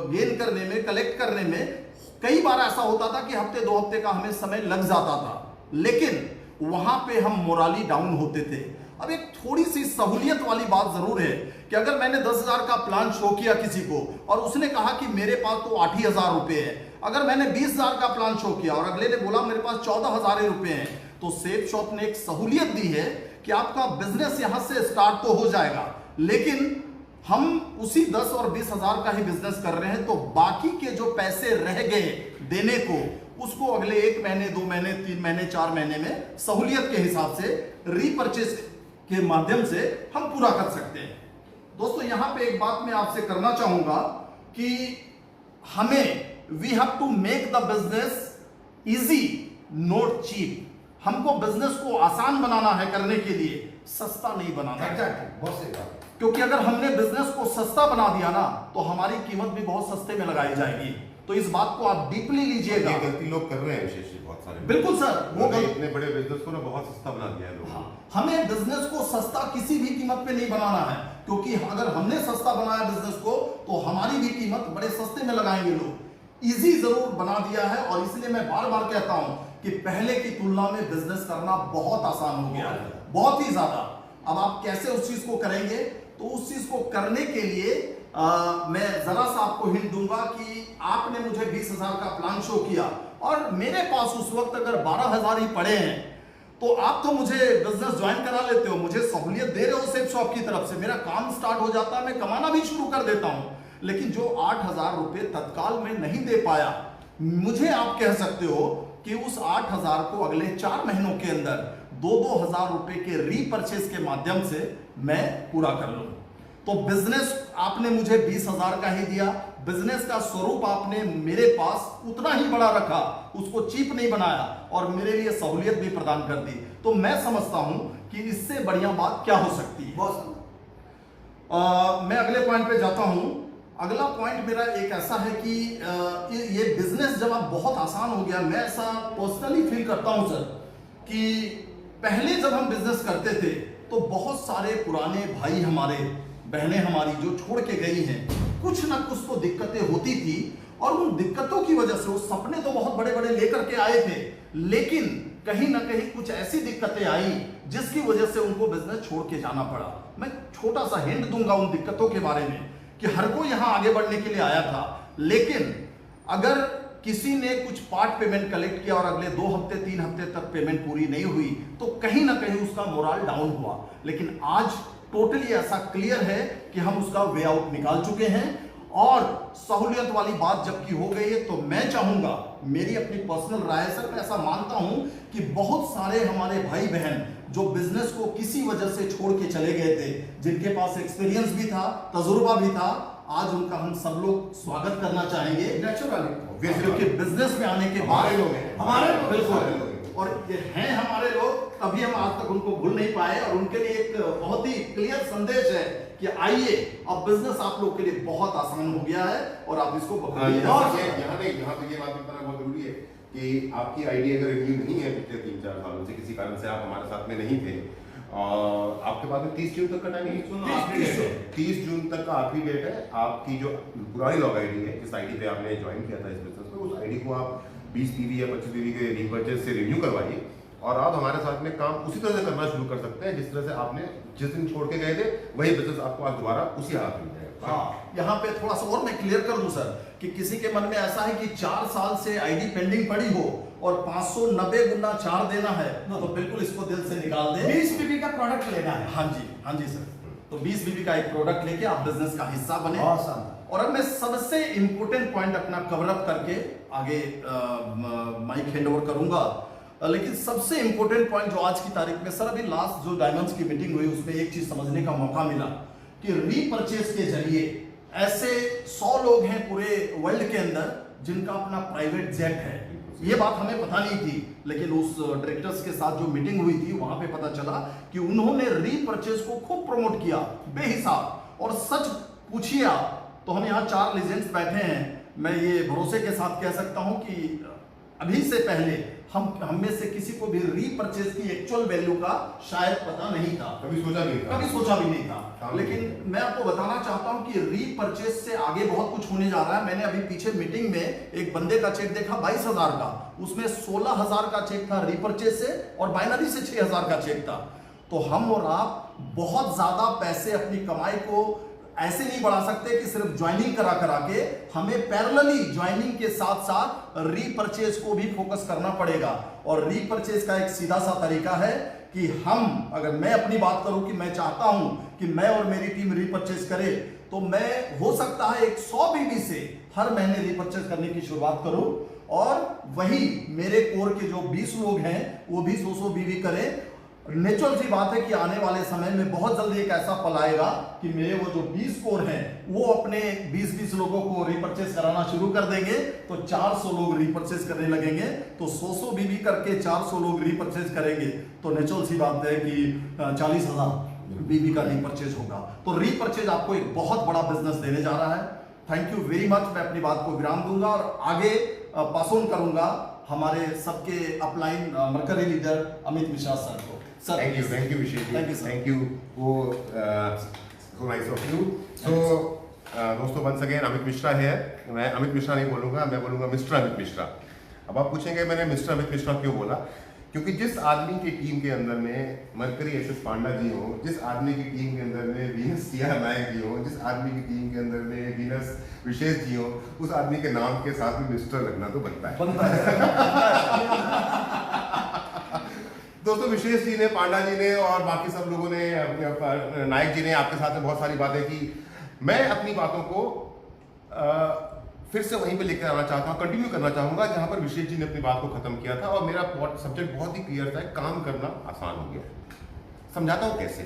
गेन करने में, कलेक्ट करने में कई बार ऐसा होता था कि हफ्ते 2 हफ्ते का हमें समय लग जाता था। लेकिन वहां पे हम मोराली डाउन होते थे। अब एक थोड़ी सी सहूलियत वाली बात जरूर है कि अगर मैंने 10,000 का प्लान शो किया किसी को और उसने कहा कि मेरे पास तो 8,000 रुपए है, अगर मैंने 20,000 का प्लान शो किया और अगले ने बोला मेरे पास 14,000 रुपए हैं, तो सेफ शॉप ने एक सहूलियत दी है कि आपका बिजनेस यहां से स्टार्ट तो हो जाएगा, लेकिन हम उसी 10 और 20,000 का ही बिजनेस कर रहे हैं, तो बाकी के जो पैसे रह गए देने को, उसको अगले 1 महीने, 2 महीने, 3 महीने, 4 महीने में सहूलियत के हिसाब से रीपर्चेस के माध्यम से हम पूरा कर सकते हैं। दोस्तों, यहां पे एक बात मैं आपसे करना चाहूंगा कि हमें we have to make the business easy, not cheap. हमको बिजनेस को आसान बनाना है करने के लिए, सस्ता नहीं बनाना है। एग्जैक्टली, बहुत सही बात। क्योंकि अगर हमने बिजनेस को सस्ता बना दिया ना तो हमारी कीमत भी बहुत सस्ते में लगाई जाएगी। तो इस बात को आप डीपली लीजिएगा। ये गलती लोग कर रहे हैं विशेष बहुत सारे। बिल्कुल सर, वो इतने बड़े बिजनेस को ना बहुत सस्ता बना दिया है लोगों ने। हाँ, हमें बिजनेस को सस्ता किसी भी कीमत पे नहीं बनाना है, क्योंकि अगर हमने सस्ता बनाया बिजनेस को तो हमारी भी कीमत बड़े सस्ते में लगाएंगे लोग। इजी जरूर बना दिया है, और इसलिए मैं बार बार कहता हूं कि पहले की तुलना में बिजनेस करना बहुत आसान हो गया है, बहुत ही ज्यादा। अब आप कैसे उस चीज को करेंगे, तो उस चीज को करने के लिए मैं जरा सा आपको हिंट दूंगा कि आपने मुझे 20,000 का प्लान शो किया और मेरे पास उस वक्त अगर 12,000 ही पड़े हैं, तो आप तो मुझे बिजनेस ज्वाइन करा लेते हो, मुझे सहूलियत दे रहे हो सेफ शॉप की तरफ से, मेरा काम स्टार्ट हो जाता है, मैं कमाना भी शुरू कर देता हूं। लेकिन जो 8,000 रुपए तत्काल में नहीं दे पाया, मुझे आप कह सकते हो कि उस 8,000 को अगले 4 महीनों के अंदर 2,000 रुपए के रीपर्चेज के माध्यम से मैं पूरा कर लूं। तो बिजनेस आपने मुझे 20,000 का ही दिया, बिजनेस का स्वरूप आपने मेरे पास उतना ही बड़ा रखा, उसको चीप नहीं बनाया और मेरे लिए सहूलियत भी प्रदान कर दी। तो मैं समझता हूं कि इससे बढ़िया बात क्या हो सकती है। बहुत मैं अगले पॉइंट पे जाता हूं। अगला पॉइंट मेरा एक ऐसा है कि ये बिजनेस जब अब बहुत आसान हो गया, मैं ऐसा पर्सनली फील करता हूं सर कि पहले जब हम बिजनेस करते थे तो बहुत सारे पुराने भाई हमारे, बहनें हमारी जो छोड़ के गई हैं, कुछ ना कुछ तो दिक्कतें होती थी, और उन दिक्कतों की वजह से वो सपने तो बहुत बड़े बड़े लेकर के आए थे, लेकिन कहीं ना कहीं कुछ ऐसी दिक्कतें आई जिसकी वजह से उनको बिजनेस छोड़ के जाना पड़ा। मैं छोटा सा हिंट दूंगा उन दिक्कतों के बारे में कि हर कोई यहां आगे बढ़ने के लिए आया था, लेकिन अगर किसी ने कुछ पार्ट पेमेंट कलेक्ट किया और अगले 2 हफ्ते 3 हफ्ते तक पेमेंट पूरी नहीं हुई, तो कहीं ना कहीं उसका मोरल डाउन हुआ। लेकिन आज टोटली ऐसा क्लियर है कि हम उसका वे आउट निकाल चुके हैं, और सहूलियत वाली बात जबकि हो गई है, तो मैं चाहूंगा, मेरी अपनी पर्सनल राय है सर, मैं ऐसा मानता हूं कि बहुत सारे हमारे भाई बहन जो बिजनेस को किसी वजह से छोड़ के चले गए थे, जिनके पास एक्सपीरियंस भी था, तजुर्बा भी था, आज उनका हम सब लोग स्वागत करना चाहेंगे नेचुरली, क्योंकि बिजनेस में आने के बाद हमारे लोग हैं, हमारे लोग, बिल्कुल, बिल्कुल, और ये हैं हमारे लोग, तभी हम आज तक उनको भूल नहीं पाए, और उनके लिए एक बहुत ही क्लियर संदेश है कि आइए, अब बिजनेस आप लोग के लिए बहुत आसान हो गया है और आप इसको यहाँ पे ये बात बताना बहुत जरूरी है कि आपकी आईडी अगर रिव्यू नहीं है पिछले 3-4 सालों से, किसी कारण से आप हमारे साथ में नहीं थे, और आपके पास में 30 जून तक का टाइम है, 30 जून तक का आखिरी डेट है। आपकी जो पुरानी लॉग आईडी है, जिस आईडी पे आपने ज्वाइन किया था इस बिजनेस में, उस आईडी को आप 20 पीवी या 25 पीवी के रीपर्चेज से रिव्यू करवाइए, और आप हमारे साथ में काम उसी तरह से करना शुरू कर सकते हैं जिस तरह से आपने जिस दिन छोड़ के गए थे, वही बिजनेस आपको आज दोबारा उसी हाथ में जाएगा। हाँ, यहाँ पे थोड़ा सा और मैं क्लियर कर दूं सर कि किसी के मन में ऐसा है कि 4 साल से आईडी पेंडिंग पड़ी हो और 590 गुना 4 देना है, तो बिल्कुल इसको दिल से निकाल दे। 20 पीवी का प्रोडक्ट लेना है। हाँ जी सर, तो 20 बीबी का एक प्रोडक्ट लेके आप बिजनेस का हिस्सा बने। Awesome. और अब मैं सबसे इंपोर्टेंट पॉइंट अपना कवर अप करके आगे माइक हैंड ओवर करूंगा, लेकिन सबसे इंपॉर्टेंट पॉइंट जो आज की तारीख में सर, अभी लास्ट जो डायमंड्स की मीटिंग हुई उसमें एक चीज समझने का मौका मिला कि रीपर्चेस के जरिए ऐसे 100 लोग हैं पूरे वर्ल्ड के अंदर जिनका अपना प्राइवेट जेट है। ये बात हमें पता नहीं थी, लेकिन उस डायरेक्टर्स के साथ जो मीटिंग हुई थी वहां पे पता चला कि उन्होंने रीपर्चेस को खूब प्रमोट किया बेहिसाब। और सच पूछिए आप, तो हम यहाँ 4 लीजेंड्स बैठे हैं, मैं ये भरोसे के साथ कह सकता हूं कि अभी से पहले हम में से किसी को भी रीपर्चेज की एक्चुअल वैल्यू का शायद पता नहीं था, कभी सोचा भी नहीं था। लेकिन मैं आपको बताना चाहता हूं कि रीपर्चेज से आगे बहुत कुछ होने जा रहा है। मैंने अभी पीछे मीटिंग में एक बंदे का चेक देखा 22,000 का, उसमें 16,000 का चेक था रीपर्चेज से और बाइनरी से 6,000 का चेक था। तो हम और आप बहुत ज्यादा पैसे अपनी कमाई को ऐसे नहीं बढ़ा सकते कि सिर्फ ज्वाइनिंग करा के, हमें पैरेलली ज्वाइनिंग के साथ साथ रीपर्चेज को भी फोकस करना पड़ेगा। और रीपर्चेज का एक सीधा सा तरीका है कि हम, अगर मैं अपनी बात करूं कि मैं चाहता हूं कि मैं और मेरी टीम रीपर्चेज करे, तो मैं हो सकता है एक 100 बीबी से हर महीने रीपर्चेज करने की शुरुआत करूं, और वही मेरे कोर के जो 20 लोग हैं वो भी 100 बीबी करें। नेचुरल सी बात है कि आने वाले समय में बहुत जल्दी एक ऐसा पल आएगा कि मेरे वो जो 20 कोर हैं वो अपने 20-20 लोगों को रिपर्चेस कराना शुरू कर देंगे, तो 400 लोग रिपर्चेस करने लगेंगे, तो 100 बीबी करके 400 लोग रिपर्चेस करेंगे, तो नेचुरल सी बात है कि 40,000 बीबी का रिपर्चेज होगा। तो रिपर्चेज आपको एक बहुत बड़ा बिजनेस देने जा रहा है। Thank you very much. मैं अपनी बात को विराम दूंगा और आगे पास ऑन करूंगा हमारे सबके upline Mercury leader Amit Mishra sir को। Sir thank you Vishesh ji, thank you sir. Thank you, वो so nice of you. So दोस्तों, वंस अगेन अमित मिश्रा है। मैं अमित मिश्रा नहीं बोलूंगा, मैं बोलूंगा मिस्टर अमित मिश्रा। अब आप पूछेंगे मैंने मिस्टर अमित मिश्रा क्यों बोला, क्योंकि जिस आदमी की टीम के अंदर में मरकरी एसएस पांडा जी हो, जिस आदमी की टीम के अंदर में वीनस टीआर नायक जी हो, जिस आदमी की टीम के अंदर में वीनस विशेष जी हो, उस आदमी के नाम के साथ में मिस्टर लगना तो बनता है। दोस्तों, विशेष जी ने, पांडा जी ने और बाकी सब लोगों ने, नायक जी ने आपके साथ में बहुत सारी बातें की। मैं अपनी बातों को फिर से वहीं पे लेकर आना चाहता हूँ, कंटिन्यू करना चाहूंगा जहां पर विशेष जी ने अपनी बात को खत्म किया था। और मेरा सब्जेक्ट बहुत ही क्लियर था, काम करना आसान हो गया। समझाता हूँ कैसे।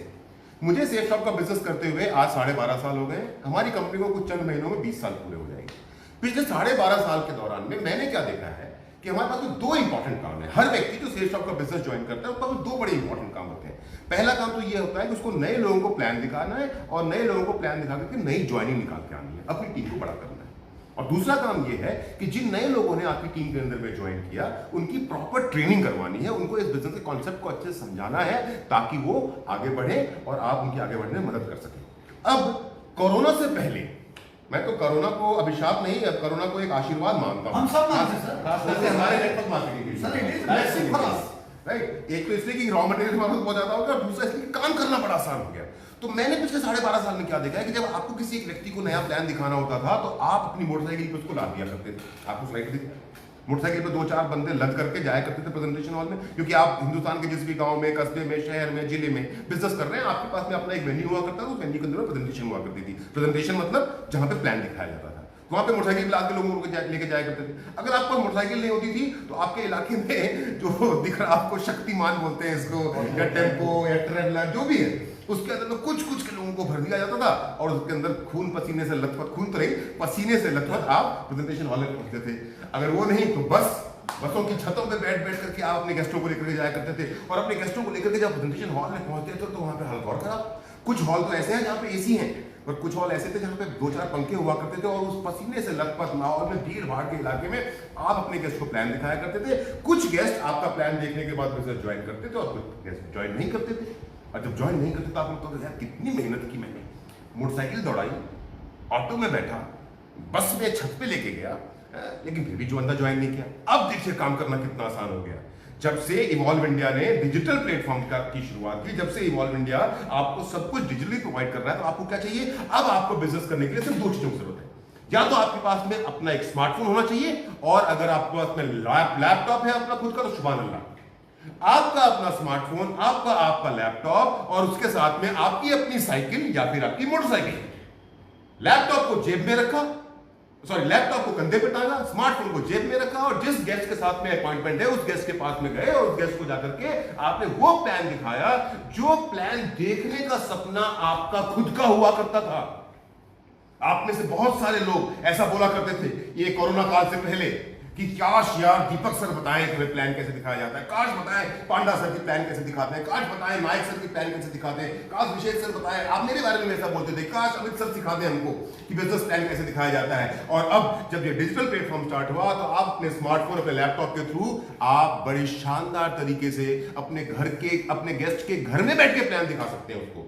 मुझे सेफ शॉप का बिजनेस करते हुए आज 12.5 साल हो गए। हमारी कंपनी को कुछ चंद महीनों में 20 साल पूरे हो जाएंगे। पिछले 12.5 साल के दौरान में मैंने क्या देखा है कि हमारे पास में 2 इंपॉर्टेंट काम है। हर व्यक्ति जो सेफ शॉप का बिजनेस ज्वाइन करता है उसके पास 2 बड़े इंपॉर्टेंट काम होते हैं। पहला काम तो ये होता है कि उसको नए लोगों को प्लान दिखाना है और नए लोगों को प्लान दिखा करके नई ज्वाइनिंग निकाल के आनी है, अपनी टीम को बड़ा करना है। और दूसरा काम ये है कि जिन नए लोगों ने आपकी टीम के अंदर में ज्वाइन किया उनकी प्रॉपर ट्रेनिंग करवानी है, उनको इस बिजनेस के कॉन्सेप्ट को अच्छे से समझाना है ताकि वो आगे बढ़े और आप उनकी आगे बढ़ने में मदद कर सकें। अब कोरोना से पहले, मैं तो कोरोना को अभिशाप नहीं, अब कोरोना को एक आशीर्वाद मानता हूं। हम सब मानते हैं सर, खासतौर से हमारे network marketing sir, it is blessing for us। Right. एक तो इसलिए कि रॉ मटेरियल हमारे पास बहुत ज्यादा हो गया और दूसरा इसलिए कि काम करना बड़ा आसान हो गया। तो मैंने पिछले 12.5 साल में क्या देखा है कि जब आपको किसी एक व्यक्ति को नया प्लान दिखाना होता था तो आप अपनी मोटरसाइकिल पे उसको ला दिया करते थे। आपको स्लाइड दी, मोटरसाइकिल पे 2-4 बंदे लद करके जाया करते थे प्रेजेंटेशन हॉल में, क्योंकि आप हिंदुस्तान के जिस भी गांव में, कस्बे में, शहर में, जिले में बिजनेस कर रहे हैं, आपके पास में अपना एक वेन्यू हुआ करता था। उस वेन्यू के अंदर प्रेजेंटेशन हुआ करती थी। प्रेजेंटेशन मतलब जहां पे प्लान दिखाया जाता था। वहां पे मोटरसाइकिल ला के लोगों को लेके जाया करते थे। अगर आपको मोटरसाइकिल नहीं होती थी तो आपके इलाके में जो दिख रहा, आपको शक्तिमान बोलते हैं इसको, या टेम्पो या ट्रेवलर जो भी है, उसके अंदर में कुछ के लोगों को भर दिया जाता था और उसके अंदर खून पसीने से लथपथ, खून तो नहीं पसीने से लथपथ आप प्रेजेंटेशन हॉल में पहुंचते थे। अगर वो नहीं तो बसों की छतों पे बैठ करके आप अपने गेस्टों को लेकर के जाया करते थे। और अपने गेस्टों को लेकर के जब प्रेजेंटेशन हॉल में पहुंचते थे तो वहां पे हालत और खराब। कुछ हॉल तो ऐसे हैं जहाँ पे एसी हैं और कुछ हॉल ऐसे थे जहाँ पे 2-4 पंखे हुआ करते थे और उस पसीने से लथपथ माहौल में, भीड़ भाड़ के इलाके में आप अपने गेस्ट को प्लान दिखाया करते थे। कुछ गेस्ट आपका प्लान देखने के बाद बिजनेस ज्वाइन करते थे और कुछ गेस्ट ज्वाइन नहीं करते थे। और जब ज्वाइन नहीं करते तो आप लोग तो यार कितनी मेहनत की मैंने, मोटरसाइकिल दौड़ाई, ऑटो में बैठा, बस में छत पे लेके गया, लेकिन फिर भी जो बंदा ज्वाइन नहीं किया। अब देखिए काम करना कितना आसान हो गया। जब से इवॉल्व इंडिया ने डिजिटल प्लेटफॉर्म की शुरुआत की, जब से इवॉल्व इंडिया आपको सब कुछ डिजिटली प्रोवाइड कर रहा है, तो आपको क्या चाहिए? अब आपको बिजनेस करने के लिए सिर्फ 2 चीजों की जरूरत है। या तो आपके पास में अपना एक स्मार्टफोन होना चाहिए, और अगर आपके पास में लैपटॉप है अपना खुद का, तो सुभान अल्लाह। आपका अपना स्मार्टफोन, आपका लैपटॉप और उसके साथ में आपकी अपनी साइकिल या फिर आपकी मोटरसाइकिल। लैपटॉप को जेब में रखा, लैपटॉप को कंधे पे टांगा, स्मार्टफोन को जेब में रखा और जिस गेस्ट के साथ में अपॉइंटमेंट है उस गेस्ट के पास में गए और उस गेस्ट को जाकर के आपने वो प्लान दिखाया जो प्लान देखने का सपना आपका खुद का हुआ करता था। आप में से बहुत सारे लोग ऐसा बोला करते थे ये कोरोना काल से पहले कि काश यार दीपक सर बताएं तुम्हें प्लान कैसे दिखाया जाता है, काश बताएं पांडा सर की प्लान कैसे दिखाते हैं, काश बताएं नायक सर की प्लान कैसे दिखाते हैं, काश विशेष सर बताएं। आप मेरे बारे में ऐसा बोलते थे, काश अमित सर सिखा दें हमको कि बिजनेस प्लान कैसे दिखाया जाता है। और अब जब ये डिजिटल प्लेटफॉर्म स्टार्ट हुआ तो आप अपने स्मार्टफोन, अपने लैपटॉप के थ्रू आप बड़ी शानदार तरीके से अपने घर के, अपने गेस्ट के घर में बैठ के प्लान दिखा सकते हैं उसको।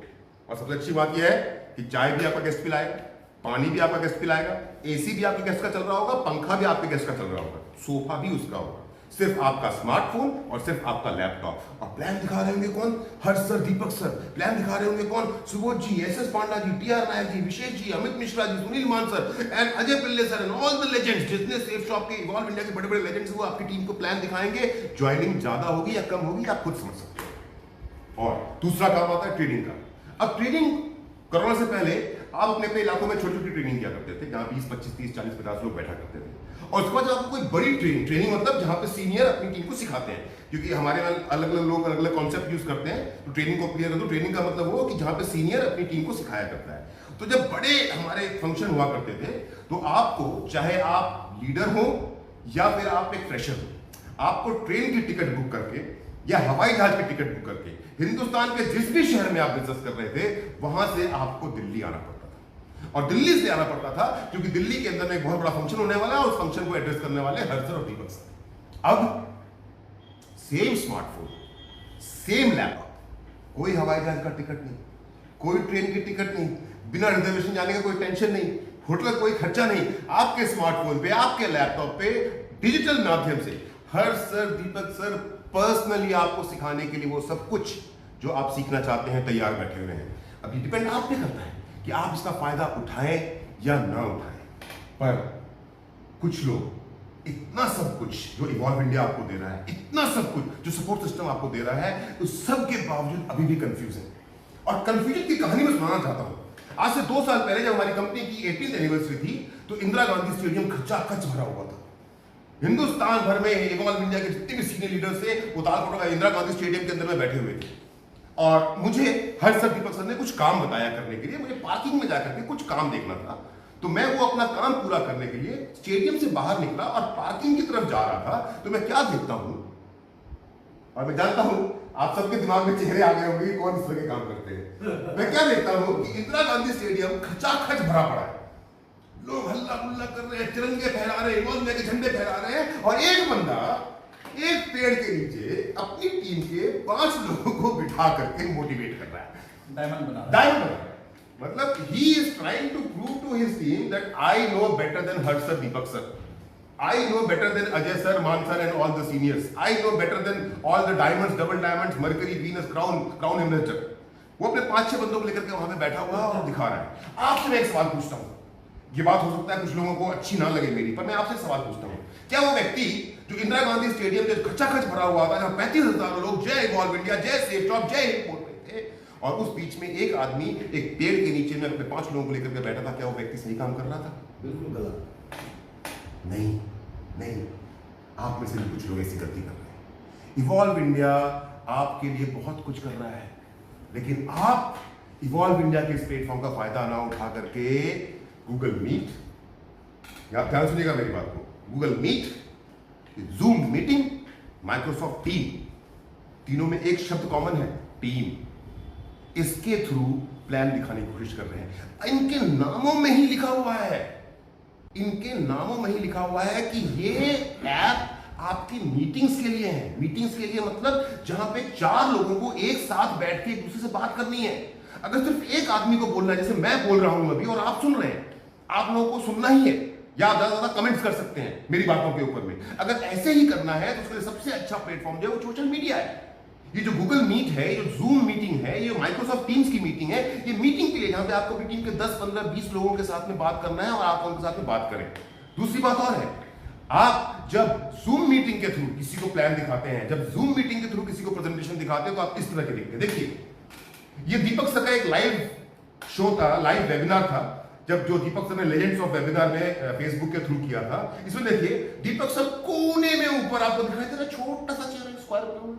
और सबसे अच्छी बात यह है कि चाय भी आपका गेस्ट पिलाएगा, पानी भी आपका गेस्ट पिलाएगा, एसी भी आपके गेस्ट का चल रहा होगा, पंखा भी आपके गेस्ट का चल रहा होगा, सोफा भी उसका होगा। सिर्फ आपका स्मार्टफोन और सिर्फ आपका लैपटॉप। और प्लान दिखा रहे होंगे कौन? Harsh sir, Deepak sir. Plan दिखा रहे होंगे कौन? Subodh ji, SS Panda ji, TR Nayak ji, Vishesh ji, Amit Mishra ji, Sunil Maan sir and Ajay Pillai sir and all the legends. जितने सेफ शॉप के इवॉल्व इंडिया के बड़े बड़े लेजेंड्स वो आपकी टीम को प्लान दिखाएंगे। ज्वाइनिंग ज्यादा होगी या कम होगी आप खुद समझ सकते हो। और दूसरा काम आता है ट्रेडिंग का। अब ट्रेडिंग कोरोना से पहले आप अपने अपने इलाकों में छोटी छोटी ट्रेनिंग किया करते थे, जहाँ 20, 25, 30, 40, 50 लोग बैठा करते थे। और उसके बाद आपको कोई बड़ी ट्रेनिंग मतलब जहाँ पे सीनियर अपनी टीम को सिखाते हैं, क्योंकि हमारे अलग अलग लोग अलग अलग कॉन्सेप्ट यूज करते हैं। तो ट्रेनिंग को क्लियर कर दो, ट्रेनिंग का मतलब वो कि जहाँ पे सीनियर अपनी टीम को सिखाया करता है। तो जब बड़े हमारे फंक्शन हुआ करते थे, तो आपको, चाहे आप लीडर हो या फिर आप एक फ्रेशर हो, आपको ट्रेन की टिकट बुक करके या हवाई जहाज की टिकट बुक करके हिंदुस्तान के जिस भी शहर में आप बिजनेस कर रहे थे, वहां से आपको दिल्ली आना पड़ता था। और दिल्ली से आना पड़ता था क्योंकि दिल्ली के अंदर में एक बहुत बड़ा फंक्शन होने वाला है, और उस फंक्शन को एड्रेस करने वाले हर्ष सर और दीपक सर। अब सेम स्मार्टफोन, सेम लैपटॉप, कोई हवाई जहाज का टिकट नहीं, कोई ट्रेन की टिकट नहीं, बिना रिजर्वेशन जाने का कोई टेंशन नहीं, होटल का कोई खर्चा नहीं, आपके स्मार्टफोन पे, आपके लैपटॉप पे डिजिटल माध्यम से हर्ष सर, दीपक सर पर्सनली आपको सिखाने के लिए वो सब कुछ जो आप सीखना चाहते हैं तैयार बैठे हुए हैं। अब ये डिपेंड आप पे करता है कि आप इसका फायदा उठाएं या ना उठाएं। पर कुछ लोग इतना सब कुछ जो इवॉल्व इंडिया आपको दे रहा है, इतना सब कुछ जो सपोर्ट सिस्टम आपको दे रहा है, उस सब के बावजूद अभी भी कंफ्यूज है। और कंफ्यूजन की कहानी मैं सुनाना चाहता हूं। आज से 2 साल पहले जब हमारी कंपनी की 18th एनिवर्सरी थी, तो इंदिरा गांधी स्टेडियम खचाखच भरा हुआ था। हिंदुस्तान भर में इवॉल्व इंडिया के जितने भी सीनियर लीडर्स थे, वो तालकोटा इंदिरा गांधी स्टेडियम के अंदर में बैठे हुए थे। और मुझे हर्ष सर, दीपक सर ने कुछ काम बताया करने के लिए, मुझे पार्किंग में जाकर के कुछ काम देखना था। तो मैं वो अपना काम पूरा करने के लिए स्टेडियम से बाहर निकला और पार्किंग की तरफ जा रहा था। तो मैं क्या देखता हूं, और मैं जानता हूं आप सबके दिमाग में चेहरे आ गए होंगे कौन इस तरह के काम करते हैं। मैं क्या देखता हूं कि इंदिरा गांधी स्टेडियम खचाखच भरा पड़ा है, लोग हल्ला गुल्ला कर रहे हैं, तिरंगे फहरा रहे हैं, इवॉल्व इंडिया के झंडे फहरा रहे हैं, और एक बंदा एक पेड़ के नीचे अपनी टीम के 5 लोगों को बिठा करके मोटिवेट कर रहा है, डायमंड बना डायमंड बना रहा है। मतलब he is trying to prove to his team that I know better than Harsh sir, Deepak sir. I know better than Ajay sir, Man sir and all the seniors. I know better than all the diamonds, double diamonds, Mercury, Venus, Crown Investor. वो अपने 5-6 बंदों को लेकर के वहां पे बैठा हुआ है और दिखा रहा है। आपसे मैं एक सवाल पूछता हूँ, ये बात हो सकता है कुछ लोगों को अच्छी ना लगे मेरी, पर मैं आपसे सवाल पूछता हूँ, क्या वो व्यक्ति जो इंदिरा गांधी स्टेडियम में खचाखच भरा हुआ था, जहां 35,000 लोग जय इवॉल्व इंडिया, जय सेफ जॉब, जय हिंद बोल रहे थे, और उस बीच में एक आदमी एक पेड़ के नीचे में अपने 5 लोगों को लेकर के बैठा था, क्या वो व्यक्ति सही काम कर रहा था? बिल्कुल गलत। नहीं, आप में से भी कुछ लोग ऐसी गलती कर रहे हैं। इवॉल्व इंडिया आपके लिए बहुत कुछ कर रहा है, लेकिन आप इवॉल्व इंडिया के इस प्लेटफॉर्म का फायदा ना उठा करके गूगल मीट, आप ध्यान सुनिएगा मेरी बात को, Google Meet, Zoom meeting, Microsoft team, तीनों में एक शब्द कॉमन है, टीम। इसके थ्रू प्लान दिखाने की कोशिश कर रहे हैं। इनके नामों में ही लिखा हुआ है, इनके नामों में ही लिखा हुआ है कि ये ऐप आपकी मीटिंग्स के लिए है। मीटिंग्स के लिए मतलब जहां पे 4 लोगों को एक साथ बैठ के एक दूसरे से बात करनी है। अगर सिर्फ एक आदमी को बोलना है, जैसे मैं बोल रहा हूं अभी और आप सुन रहे हैं, आप लोगों को सुनना ही है, या आप ज्यादा कमेंट्स कर सकते हैं मेरी बातों के ऊपर में। अगर ऐसे ही करना है तो उसके लिए सबसे अच्छा प्लेटफॉर्म जो है वो सोशल मीडिया है। ये जो गूगल मीट है, ये जूम मीटिंग है, ये माइक्रोसॉफ्ट टीम्स की मीटिंग है, ये मीटिंग के लिए जहां पे आपको अपनी टीम के 10, 15, 20 लोगों के साथ में बात करना है और आप उनके साथ में बात करें। दूसरी बात और है, आप जब जूम मीटिंग के थ्रू किसी को प्लान दिखाते हैं, जब जूम मीटिंग के थ्रू किसी को प्रेजेंटेशन दिखाते हैं, तो आप इस तरह के दिखते हैं। देखिए, ये दीपक सर का एक लाइव शो था, लाइव वेबिनार था, जब जो दीपक सर ने लेजेंड्स ऑफ वेबिनार में फेसबुक के थ्रू किया था। इसमें देखिए दीपक सर कोने में ऊपर आपको दिखाई दे रहा है, छोटा सा चेहरा स्क्वायर बना हुआ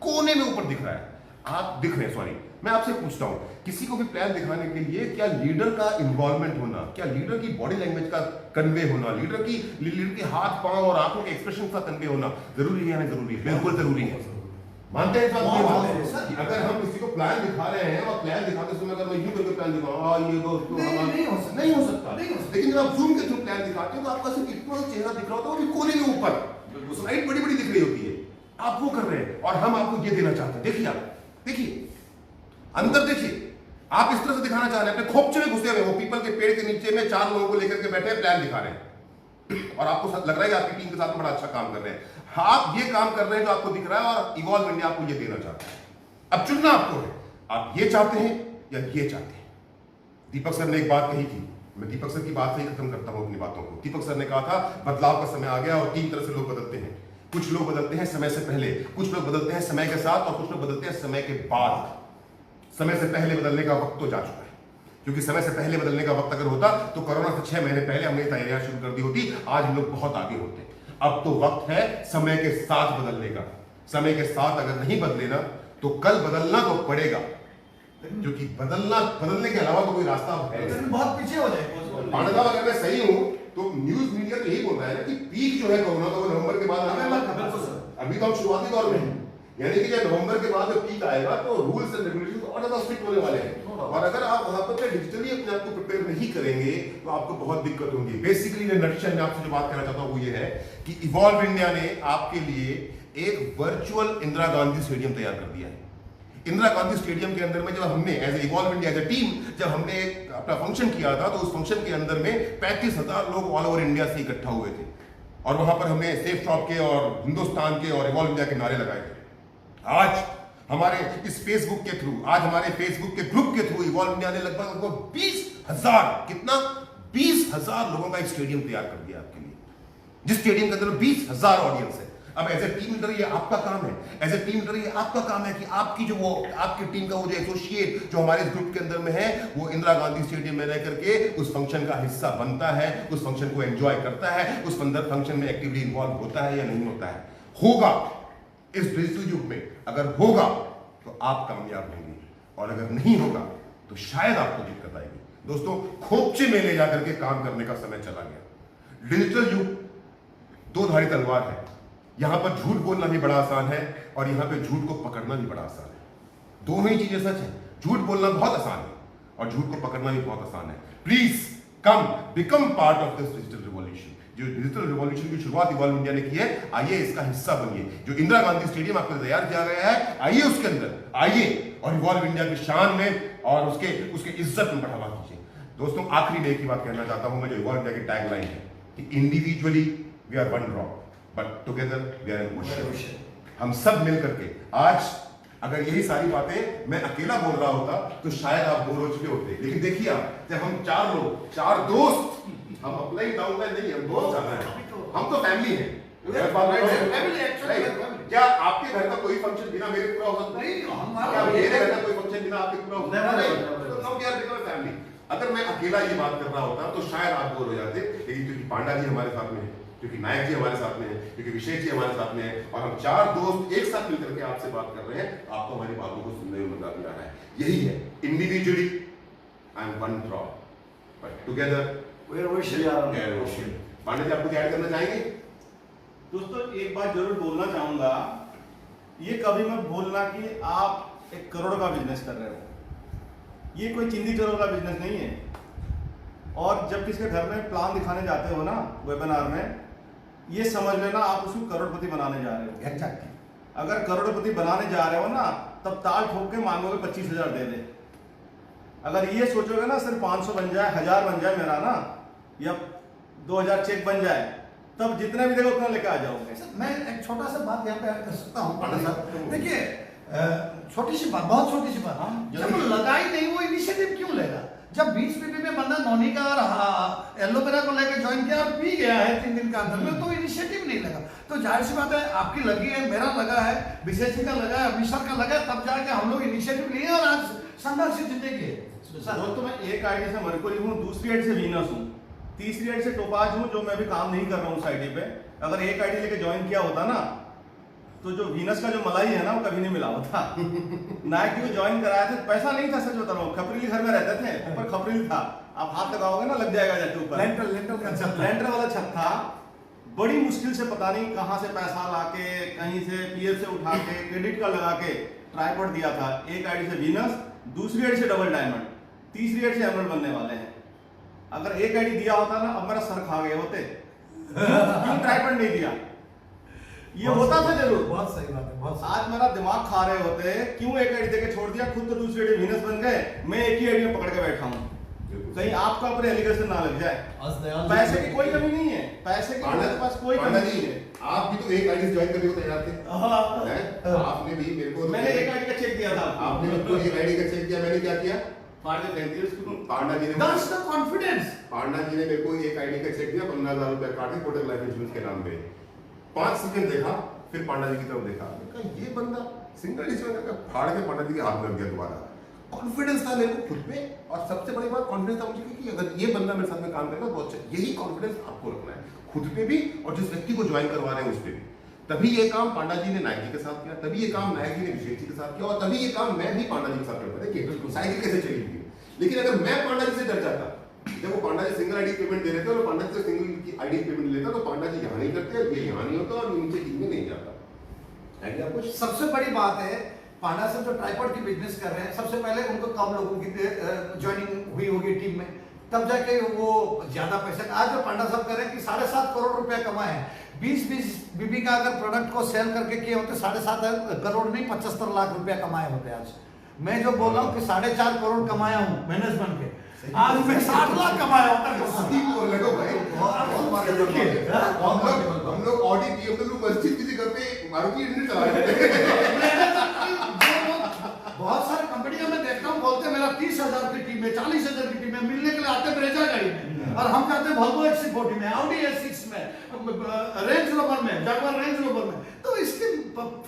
कोने में ऊपर दिख रहा है, आप दिख रहे हैं। सॉरी, मैं आपसे पूछता हूं, किसी को भी प्लान दिखाने के लिए क्या लीडर का इन्वॉल्वमेंट होना, क्या लीडर की बॉडी लैंग्वेज का कन्वे होना, लीडर के हाथ पांव और आंखों के एक्सप्रेशन का कन्वे होना जरूरी है ना? जरूरी है, बिल्कुल जरूरी है। मानते हैं सर? अगर हम किसी को प्लान दिखा रहे हैं और प्लान दिखाते समय अगर मैं यूं करके प्लान दिखाऊं, ये दोस्तों नहीं हो सकता। लेकिन जब आप जूम के थ्रू प्लान दिखाते हो तो आपका सिर्फ इतना चेहरा दिख रहा होता है, वो भी कोने में ऊपर, स्लाइड बड़ी बड़ी दिख रही होती है, आप वो कर रहे हैं और हम आपको ये देना चाहते हैं। देखिए, आप देखिए अंदर, देखिए आप इस तरह से दिखाना चाह रहे हैं, अपने खोपचे में घुसे हुए, वो पीपल के पेड़ के नीचे में 4 लोगों को लेकर के बैठे हैं, प्लान दिखा रहे हैं, और आपको लग रहा है कि आपकी टीम के साथ में बड़ा अच्छा काम कर रहे हैं। आप ये काम कर रहे हैं जो आपको दिख रहा है, और इवॉल्व इंडिया आपको ये देना चाहता है। अब चुनना आपको है, आप ये चाहते हैं या ये चाहते हैं। दीपक सर ने एक बात कही थी, मैं दीपक सर की बात से ही खत्म करता हूं अपनी बातों को। दीपक सर ने कहा था बदलाव का समय आ गया और 3 तरह से लोग बदलते हैं। कुछ लोग बदलते हैं समय से पहले, कुछ लोग बदलते हैं समय के साथ, और कुछ लोग बदलते हैं समय के बाद। समय से पहले बदलने का वक्त तो जा चुका है। क्योंकि समय से पहले बदलने का वक्त अगर होता तो कोरोना से 6 महीने पहले हमने तैयारियां शुरू कर दी होती, आज हम लोग बहुत आगे होते। अब तो वक्त है समय के साथ बदलने का। समय के साथ अगर नहीं बदले ना तो कल बदलना तो पड़ेगा, क्योंकि बदलने के अलावा तो कोई रास्ता है नहीं। बहुत पीछे हो जाए। पांडा साहब, अगर मैं सही हूं तो न्यूज मीडिया तो यही बोल रहा है ना कि पीक जो है कोरोना का वो नवंबर के बाद आने वाला है। अभी तो हम शुरुआती दौर में हैं, यानी कि जब नवंबर के बाद पीक आएगा तो रूल्स एंड रेगुलेशन और ज्यादा स्ट्रिक्ट होने वाले हैं। और अगर आप वहां पर डिजिटली अपने आप को प्रिपेयर नहीं करेंगे तो आपको बहुत दिक्कत होगी। बेसिकली नटशल में आपसे जो बात करना चाहता हूं वो ये है कि इवॉल्व इंडिया ने आपके लिए एक वर्चुअल इंदिरा गांधी स्टेडियम तैयार कर दिया है। इंदिरा गांधी स्टेडियम के अंदर में जब हमने as Evolve India as a team जब हमने अपना फंक्शन किया था तो उस फंक्शन के अंदर में 35,000 लोग ऑल ओवर इंडिया से इकट्ठा हुए थे और वहां पर हमने सेफ शॉप के और हिंदुस्तान के और इवॉल्व इंडिया के नारे लगाए थे। आज हमारे इस फेसबुक के थ्रू, आज हमारे फेसबुक के ग्रुप के थ्रू इवॉल्व इंडिया ने लगभग 20,000 कितना 20,000 लोगों का एक स्टेडियम तैयार कर दिया आपके लिए, जिस स्टेडियम के अंदर 20,000 ऑडियंस है। अब एज ए टीम लीडर ये आपका काम है, एज ए टीम लीडर ये आपका काम है कि आपकी जो वो आपकी टीम का वो जो एसोसिएट जो हमारे ग्रुप के अंदर में है वो इंदिरा गांधी स्टेडियम में रह करके उस फंक्शन का हिस्सा बनता है, उस फंक्शन को एंजॉय करता है, उस फंक्शन में एक्टिवली इन्वॉल्व होता है या नहीं होता है। होगा इस डिजिटल युग में, अगर होगा तो आप कामयाब होंगे और अगर नहीं होगा तो शायद आपको दिक्कत आएगी। दोस्तों, खोपचे में ले जाकर के काम करने का समय चला गया। डिजिटल युग दो धारी तलवार है। यहां पर झूठ बोलना भी बड़ा आसान है और यहां पे झूठ को पकड़ना भी बड़ा आसान है। दोनों ही चीजें सच है। झूठ बोलना बहुत आसान है और झूठ को पकड़ना भी बहुत आसान है। Please come become part of this digital revolution. जो डिजिटल रिवॉल्यूशन की शुरुआत इवॉल्व इंडिया ने की है, आइए इसका हिस्सा बनिए। जो इंदिरा गांधी स्टेडियम आपको तैयार किया गया है, आइए उसके अंदर आइए और इवॉल्व इंडिया की शान में और उसके इज्जत में बढ़ावा कीजिए। दोस्तों, आखिरी में एक ही बात कहना चाहता हूं मैं, जो इवॉल्व इंडिया की टैगलाइन है कि individually we are one drop but together we are an ocean. हम सब मिल करके आज अगर यही सारी बातें मैं अकेला बोल रहा होता तो शायद आप बोर हो चुके होते, लेकिन देखिए आप, जब हम 4 लोग 4 दोस्त, हम अपना ही डाउन नहीं, हम दोस्त जाना है, हम तो फैमिली है। क्या आपके घर का कोई फंक्शन बिना मेरे पूरा हो सकता है? क्या मेरे घर का कोई फंक्शन बिना आपके पूरा हो सकता है? फैमिली। अगर मैं अकेला ये बात कर रहा होता तो शायद आप बोर हो जाते, लेकिन क्योंकि पांडा जी हमारे साथ में है, क्योंकि नायक जी हमारे साथ में है, क्योंकि विशेष जी हमारे साथ में है और हम 4 दोस्त एक साथ मिलकर के आपसे बात कर रहे हैं, आपको हमारी बातों को सुनने में मजा भी आ रहा है। यही है, individually I am one drop but together we are ocean. Panda ji, आपको ऐड करना चाहेंगे? दोस्तों, एक बात जरूर बोलना चाहूंगा, ये कभी मत बोलना कि आप 1 करोड़ का बिजनेस कर रहे हो। ये कोई चिंदी चोरों का बिजनेस नहीं है। और जब किसके घर में प्लान दिखाने जाते हो ना वेबिनार में, ये समझ लेना आप उसको करोड़पति बनाने जा रहे हो। अगर करोड़पति बनाने जा रहे हो ना, तब ताल ठोक के मांगोगे 25,000 दे दे। अगर ये सोचोगे ना सिर्फ 500 बन जाए, 1000 बन जाए मेरा ना, या 2000 चेक बन जाए, तब जितना भी देगा उतना लेके आ जाओगे। मैं एक छोटा सा बात यहाँ पे ऐड कर सकता हूँ। देखिए, छोटी सी बात, बहुत छोटी सी बात, जब लगाई नहीं वो इनिशिएटिव क्यों लेगा? जब बीच में बंदा नोनी का और एलोवेरा को लेकर ज्वाइन किया और पी गया है 3 दिन का अंदर में, तो इनिशिएटिव नहीं लगा। तो जाहिर सी बात है, आपकी लगी है, मेरा लगा है, विशेष का लगा है, अभिषेक का लगा है, तब जाके हम लोग इनिशिएटिव लिए और आज संघर्षित जिंदगी है। दोस्तों, मैं एक आईडी से मरकुरी हूँ, दूसरी आईडी से वीनस हूँ, तीसरी आईडी से टोपाज हूँ, जो मैं भी काम नहीं कर रहा हूँ उस आईडी पे। अगर एक आईडी लेके ज्वाइन किया होता ना, तो जो वीनस का जो मलाई है ना, वो कभी नहीं मिला होता। नायक जी को ज्वाइन कराया था, पैसा नहीं था, सच बता रहा हूँ, खपरीली घर में रहते थे, ऊपर खपरीली था, आप हाथ लगाओगे ना लग जाएगा जाके ऊपर। लेंटर वाला छत था। बड़ी मुश्किल से पता नहीं कहाँ से पैसा लाके, कहीं से पीएफ से उठा के, क्रेडिट कार्ड लगा के ट्राइपॉड दिया था। एक आईडी से वीनस, दूसरी आईडी से डबल डायमंड, तीसरी आईडी से एमरल्ड बनने वाले हैं। अगर एक आईडी दिया होता ना, अब मेरा सर खा गए होते। क्यों ट्राइपॉड नहीं दिया? ये होता था जरूर। बहुत सही बात है, बहुत आज मेरा दिमाग खा रहे होते, क्यों एक आईडी देके छोड़ दिया, खुद तो दूसरी आईडी वीनस बन गए, मैं एक ही आईडी में पकड़ के बैठा हूँ। कहीं आपका ऊपर एलिगेशन ना लग जाए। पैसे की कोई कमी नहीं है, पैसे की मेरे पास कोई कमी नहीं है। आप भी तो एक आईडी ज्वाइन करने को तैयार थे। आपने भी मेरे को, मैंने एक आईडी का चेक दिया था। आपने मेरे एक आईडी का चेक किया, मैंने क्या किया? पांडा जी ने That's the confidence। पांडा जी ने मेरे को एक आईडी का चेक दिया, 15,000 रुपए काटे कोटक लाइफ इंश्योरेंस के नाम पे। 5 सेकंड देखा, फिर पांडा जी की तरफ देखा, ये बंदा सिंगल डिसीजन का फाड़ के पांडा जी के हाथ में लग गया दोबारा। कॉन्फिडेंस था मेरे को खुद पे, और सबसे बड़ी बात कॉन्फिडेंस था मुझे कि अगर ये बंदा मेरे साथ में काम करेगा तो अच्छा। यही कॉन्फिडेंस आपको रखना है खुद पे भी और जिस व्यक्ति को ज्वाइन करवा रहे हैं उस पर भी। तभी ये काम पांडा जी ने नायक जी के साथ किया, तभी ये काम नायक जी ने विशेष जी के साथ किया, और तभी ये काम मैं भी पांडा जी के साथ करता। देखिए साइकिल कैसे चलेगी, लेकिन अगर मैं पांडा जी से डर जाता, जब वो पांडा जी सिंगल आईडी पेमेंट दे रहे थे और पांडा जी से सिंगल आईडी पेमेंट लेता, तो पांडा जी यहाँ नहीं करते, ये यहाँ नहीं होता और इनसे टीम में नहीं जाता। आइडिया कुछ सबसे बड़ी बात है, पांडा साहब जो ट्राइपॉड की बिजनेस कर रहे हैं, सबसे पहले उनको कम लोगों की ज्वाइनिंग हुई होगी टीम में, तब जाके वो ज्यादा पैसा। आज जो पांडा साहब कर रहे हैं कि 7.5 करोड़ रुपया कमाए हैं, 20 बीबी का अगर प्रोडक्ट को सेल करके किए होते 7.5 करोड़ नहीं 75 लाख रुपया कमाए होते। आज मैं जो बोल रहा हूँ कि 4.5 करोड़ कमाया हूँ मैनेजमेंट के, आज मैं 60 लाख कमाया होता। हम लोग ऑडी BMW मस्जिद किसी घर पे मारुति इंडियन चला रहे थे। बहुत सारे कंपनियों में देखता हूँ बोलते मेरा 30,000 की टीम है, 40,000 की टीम है, मिलने के लिए आते ब्रेजा गाड़ी में, और हम जाते वोल्वो XC40 में, Audi A6 में, रेंज रोवर में, जगुआर रेंज रोवर में। तो इसके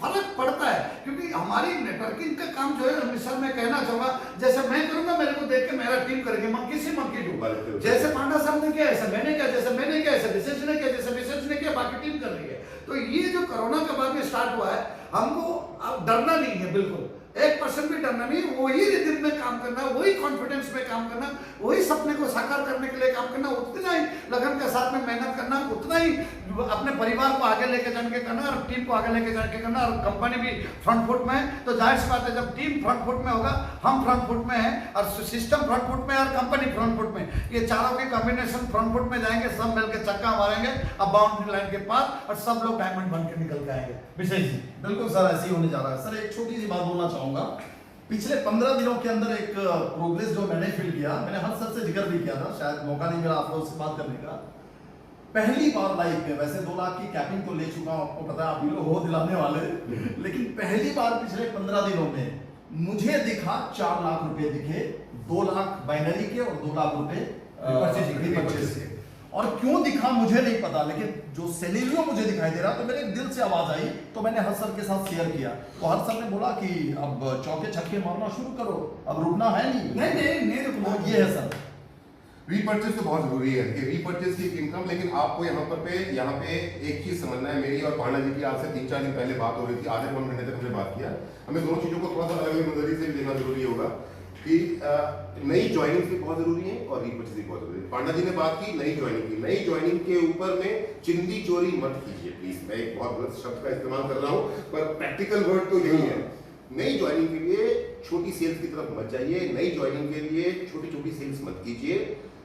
फर्क पड़ता है, क्योंकि हमारी नेटवर्किंग का काम जो है, मिसाल मैं कहना चाहूंगा, जैसे मैं करूंगा मेरे को देख के मेरा टीम करेगी, मंकी से मंकी डू। जैसे पांडा साहब ने किया ऐसा मैंने किया, जैसे मैंने किया ऐसा विशेष ने किया, जैसे विशेष ने किया बाकी टीम कर रही है। तो ये जो कोरोना के बाद में स्टार्ट हुआ है, हमको अब डरना नहीं है, बिल्कुल 1% भी डरना नहीं, वही रिदम में काम करना, वही कॉन्फिडेंस में काम करना, वही सपने को साकार करने के लिए काम करना, उतना ही लगन के साथ में मेहनत करना, उतना ही अपने परिवार को आगे लेके जाके करना और टीम को आगे लेके जाके करना, और कंपनी भी फ्रंट फुट में है। तो जाहिर सी बात है, जब टीम फ्रंट फुट में होगा, हम फ्रंट फुट में हैं और सिस्टम फ्रंट फुट में और कंपनी फ्रंट फुट में, ये चारों के कॉम्बिनेशन फ्रंट फुट में जाएंगे, सब मिलकर चक्का मारेंगे अब बाउंड्री लाइन के पास, और सब लोग डायमंड बन के निकल के आएंगे। विशेष जी बिल्कुल सर, ऐसे ही होने जा रहा है। सर एक छोटी सी बात बोलना चाहूंगा, पिछले 15 दिनों के अंदर एक प्रोग्रेस जो मैंने फील किया, मैंने हर सर से जिक्र भी किया था, शायद मौका नहीं मिला आप लोगों से बात करने का। पहली बार लाइफ में, वैसे 2 लाख की कैपिंग तो ले चुका हूं, आपको पता है, आप भी लोग हो दिलाने वाले, लेकिन पहली बार पिछले 15 दिनों में मुझे दिखा 4 लाख रुपए दिखे, 2 लाख बाइनरी के और 2 लाख रुपए परचेज के। और क्यों दिखा मुझे नहीं पता, लेकिन जो सिनेरियो मुझे दिखाई दे रहा, तो मेरे दिल से आवाज आई, तो मैंने हर सर के साथ शेयर किया। तो हर सर ने बोला कि अब चौके छक्के मारना शुरू करो, अब रुकना है नहीं रुकना, ये है सर। रीपर्चेज तो बहुत जरूरी है कि रीपर्चेज की इनकम, लेकिन आपको यहाँ पे एक चीज समझना है, मेरी और पांडा जी की आज से 3-4 दिन पहले बात हो रही थी, आधे पौन घंटे तक हमने बात किया। हमें दोनों चीजों को थोड़ा सा अलग अलग नजरिए से भी देखना जरूरी होगा कि नई ज्वाइनिंग भी बहुत जरूरी है और रीपर्चेज भी बहुत जरूरी है। पांडा जी ने बात की नई ज्वाइनिंग की, नई ज्वाइनिंग के ऊपर में चिंदी चोरी मत कीजिए प्लीज। मैं एक बहुत गलत शब्द का इस्तेमाल कर रहा हूँ, पर प्रैक्टिकल वर्ड तो यही है। नई ज्वाइनिंग के लिए छोटी सेल्स की तरफ मत जाइए, नई ज्वाइनिंग के लिए छोटी छोटी सेल्स मत कीजिए,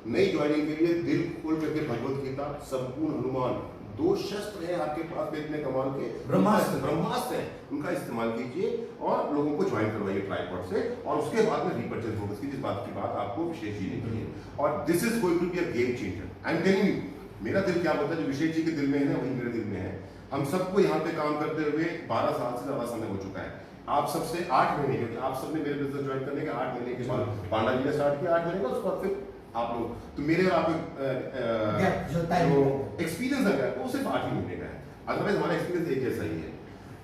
नई ज्वाइनिंग के लिए दिल खोल करके भगवत गीता, संपूर्ण हनुमान, 2 शस्त्र हैं आपके पास में इतने कमाल के, ब्रह्मास्त्र हैं, उनका इस्तेमाल कीजिए और लोगों को ज्वाइन करवाइए ट्राइपॉड से, और उसके बाद में रीपर्चेज फोकस कीजिए। जिस बात की बात आपको विशेष जी ने की है, और this is going to be a game changer. I am telling you, मेरा दिल क्या बोलता है, जो विशेष जी के दिल में है वही मेरे दिल में है। हम सबको यहाँ पे काम करते हुए 12 साल से ज्यादा समय हो चुका है। आप सबसे 8 महीने, क्योंकि आप सबने मेरे बिजनेस ज्वाइन करने के 8 महीने के बाद पांडा जी ने स्टार्ट किया, 8 महीने का, उसके बाद फिर आप लोग, तो मेरे और आपके जो एक्सपीरियंस है वो सिर्फ 8 ही महीने का है, अदरवाइज हमारा एक्सपीरियंस एक जैसा ही है।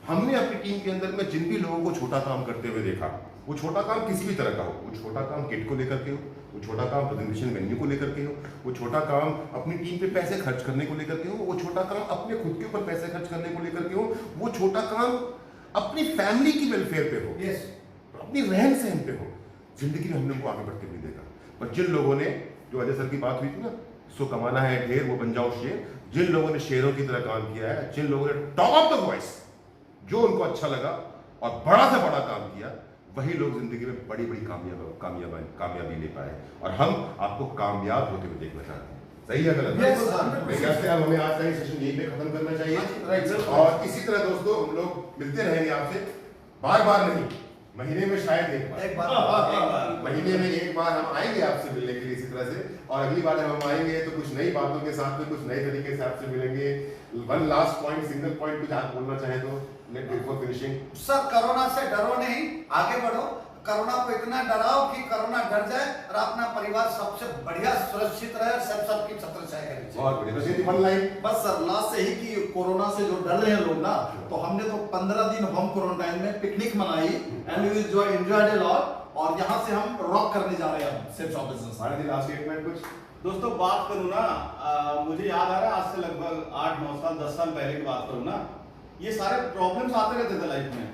हमने अपनी टीम के अंदर में जिन भी लोगों को छोटा काम करते हुए देखा, वो छोटा काम किसी भी तरह का हो, वो छोटा काम किट को लेकर के हो, वो छोटा काम प्रेजेंटेशन वेन्यू को लेकर के हो, वो छोटा काम अपनी टीम पे पैसे खर्च करने को लेकर के हो, वो छोटा काम अपने खुद के ऊपर पैसे खर्च करने को लेकर के हो, वो छोटा काम अपनी फैमिली की वेलफेयर पे हो, अपनी रहन सहन पे हो, जिंदगी में हमने उनको आगे बढ़ते हुए देखा। पर जिन लोगों ने, जो अजय सर की बात हुई थी ना, सो कमाना है ढेर वो बन जाओ शेर, जिन लोगों ने शेरों की तरह काम किया है, जिन लोगों ने टॉप ऑफ द वॉइस जो उनको अच्छा लगा और बड़ा से बड़ा काम किया, वही लोग जिंदगी में बड़ी बड़ी कामयाबी ले पाए, और हम आपको कामयाब होते हुए देखना चाहते हैं। सही है गलत? मेरे ख्याल से अब हमें आज का सेशन यही पे खत्म करना चाहिए, और इसी तरह दोस्तों हम लोग मिलते रहेंगे आपसे, बार बार नहीं, महीने में शायद एक बार महीने में एक बार हम आएंगे आपसे मिलने के लिए इसी तरह से। और अगली बार जब हम आएंगे तो कुछ नई बातों के साथ में, कुछ नए तरीके से आपसे मिलेंगे। One last point, single point कुछ आप बोलना चाहें तो बिफोर फिनिशिंग। सर कोरोना से डरो नहीं, आगे बढ़ो, कोरोना को इतना डराओ कि कोरोना डर जाए और अपना परिवार सबसे बढ़िया सुरक्षित रहे और सबकी छत्रछाया करे। बहुत बढ़िया। बस ये वन लाइन बस सर लास्ट से ही कि कोरोना से जो डर रहे हैं लोग ना, तो हमने तो 15 दिन होम क्वारंटाइन में पिकनिक मनाई and we enjoyed a lot, और यहाँ से हम रॉक करने जा रहे हैं सेफ शॉप बिजनेस। हमारे दिन लास्ट स्टेटमेंट कुछ दोस्तों बात करूँ ना, मुझे याद आ रहा है आज से लगभग 8-9 साल 10 साल पहले की बात करूँ ना, ये सारे प्रॉब्लम्स आते रहते थे लाइफ में,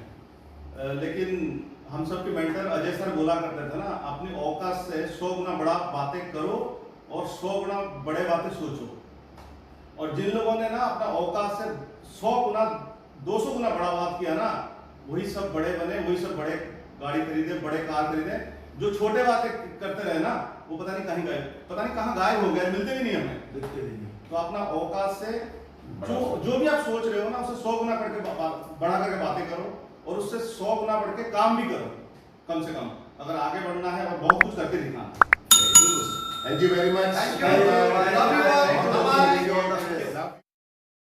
लेकिन हम सबके मेंटर अजय सर बोला करते थे ना, अपनी औकात से 100 गुना बड़ा बातें करो और 100 गुना बड़े बातें सोचो। और जिन लोगों ने ना अपना औकात से 100 गुना 200 गुना बड़ा बात किया ना, वही सब बड़े बने, वही सब बड़े गाड़ी खरीदे, बड़े कार खरीदे। जो छोटे बातें करते रहे ना, वो पता नहीं कहीं गए, पता नहीं कहाँ गायब हो गए, मिलते भी नहीं हमें। देखते रहिए। तो अपना औकात से जो भी आप सोच रहे हो ना, उसे 100 गुना करके बड़ा करके बातें करो, और उससे 100 गुना बढ़ के काम भी करो, कम से कम, अगर आगे बढ़ना है और बहुत कुछ करके दिखाना। Thank you very much. Thank you.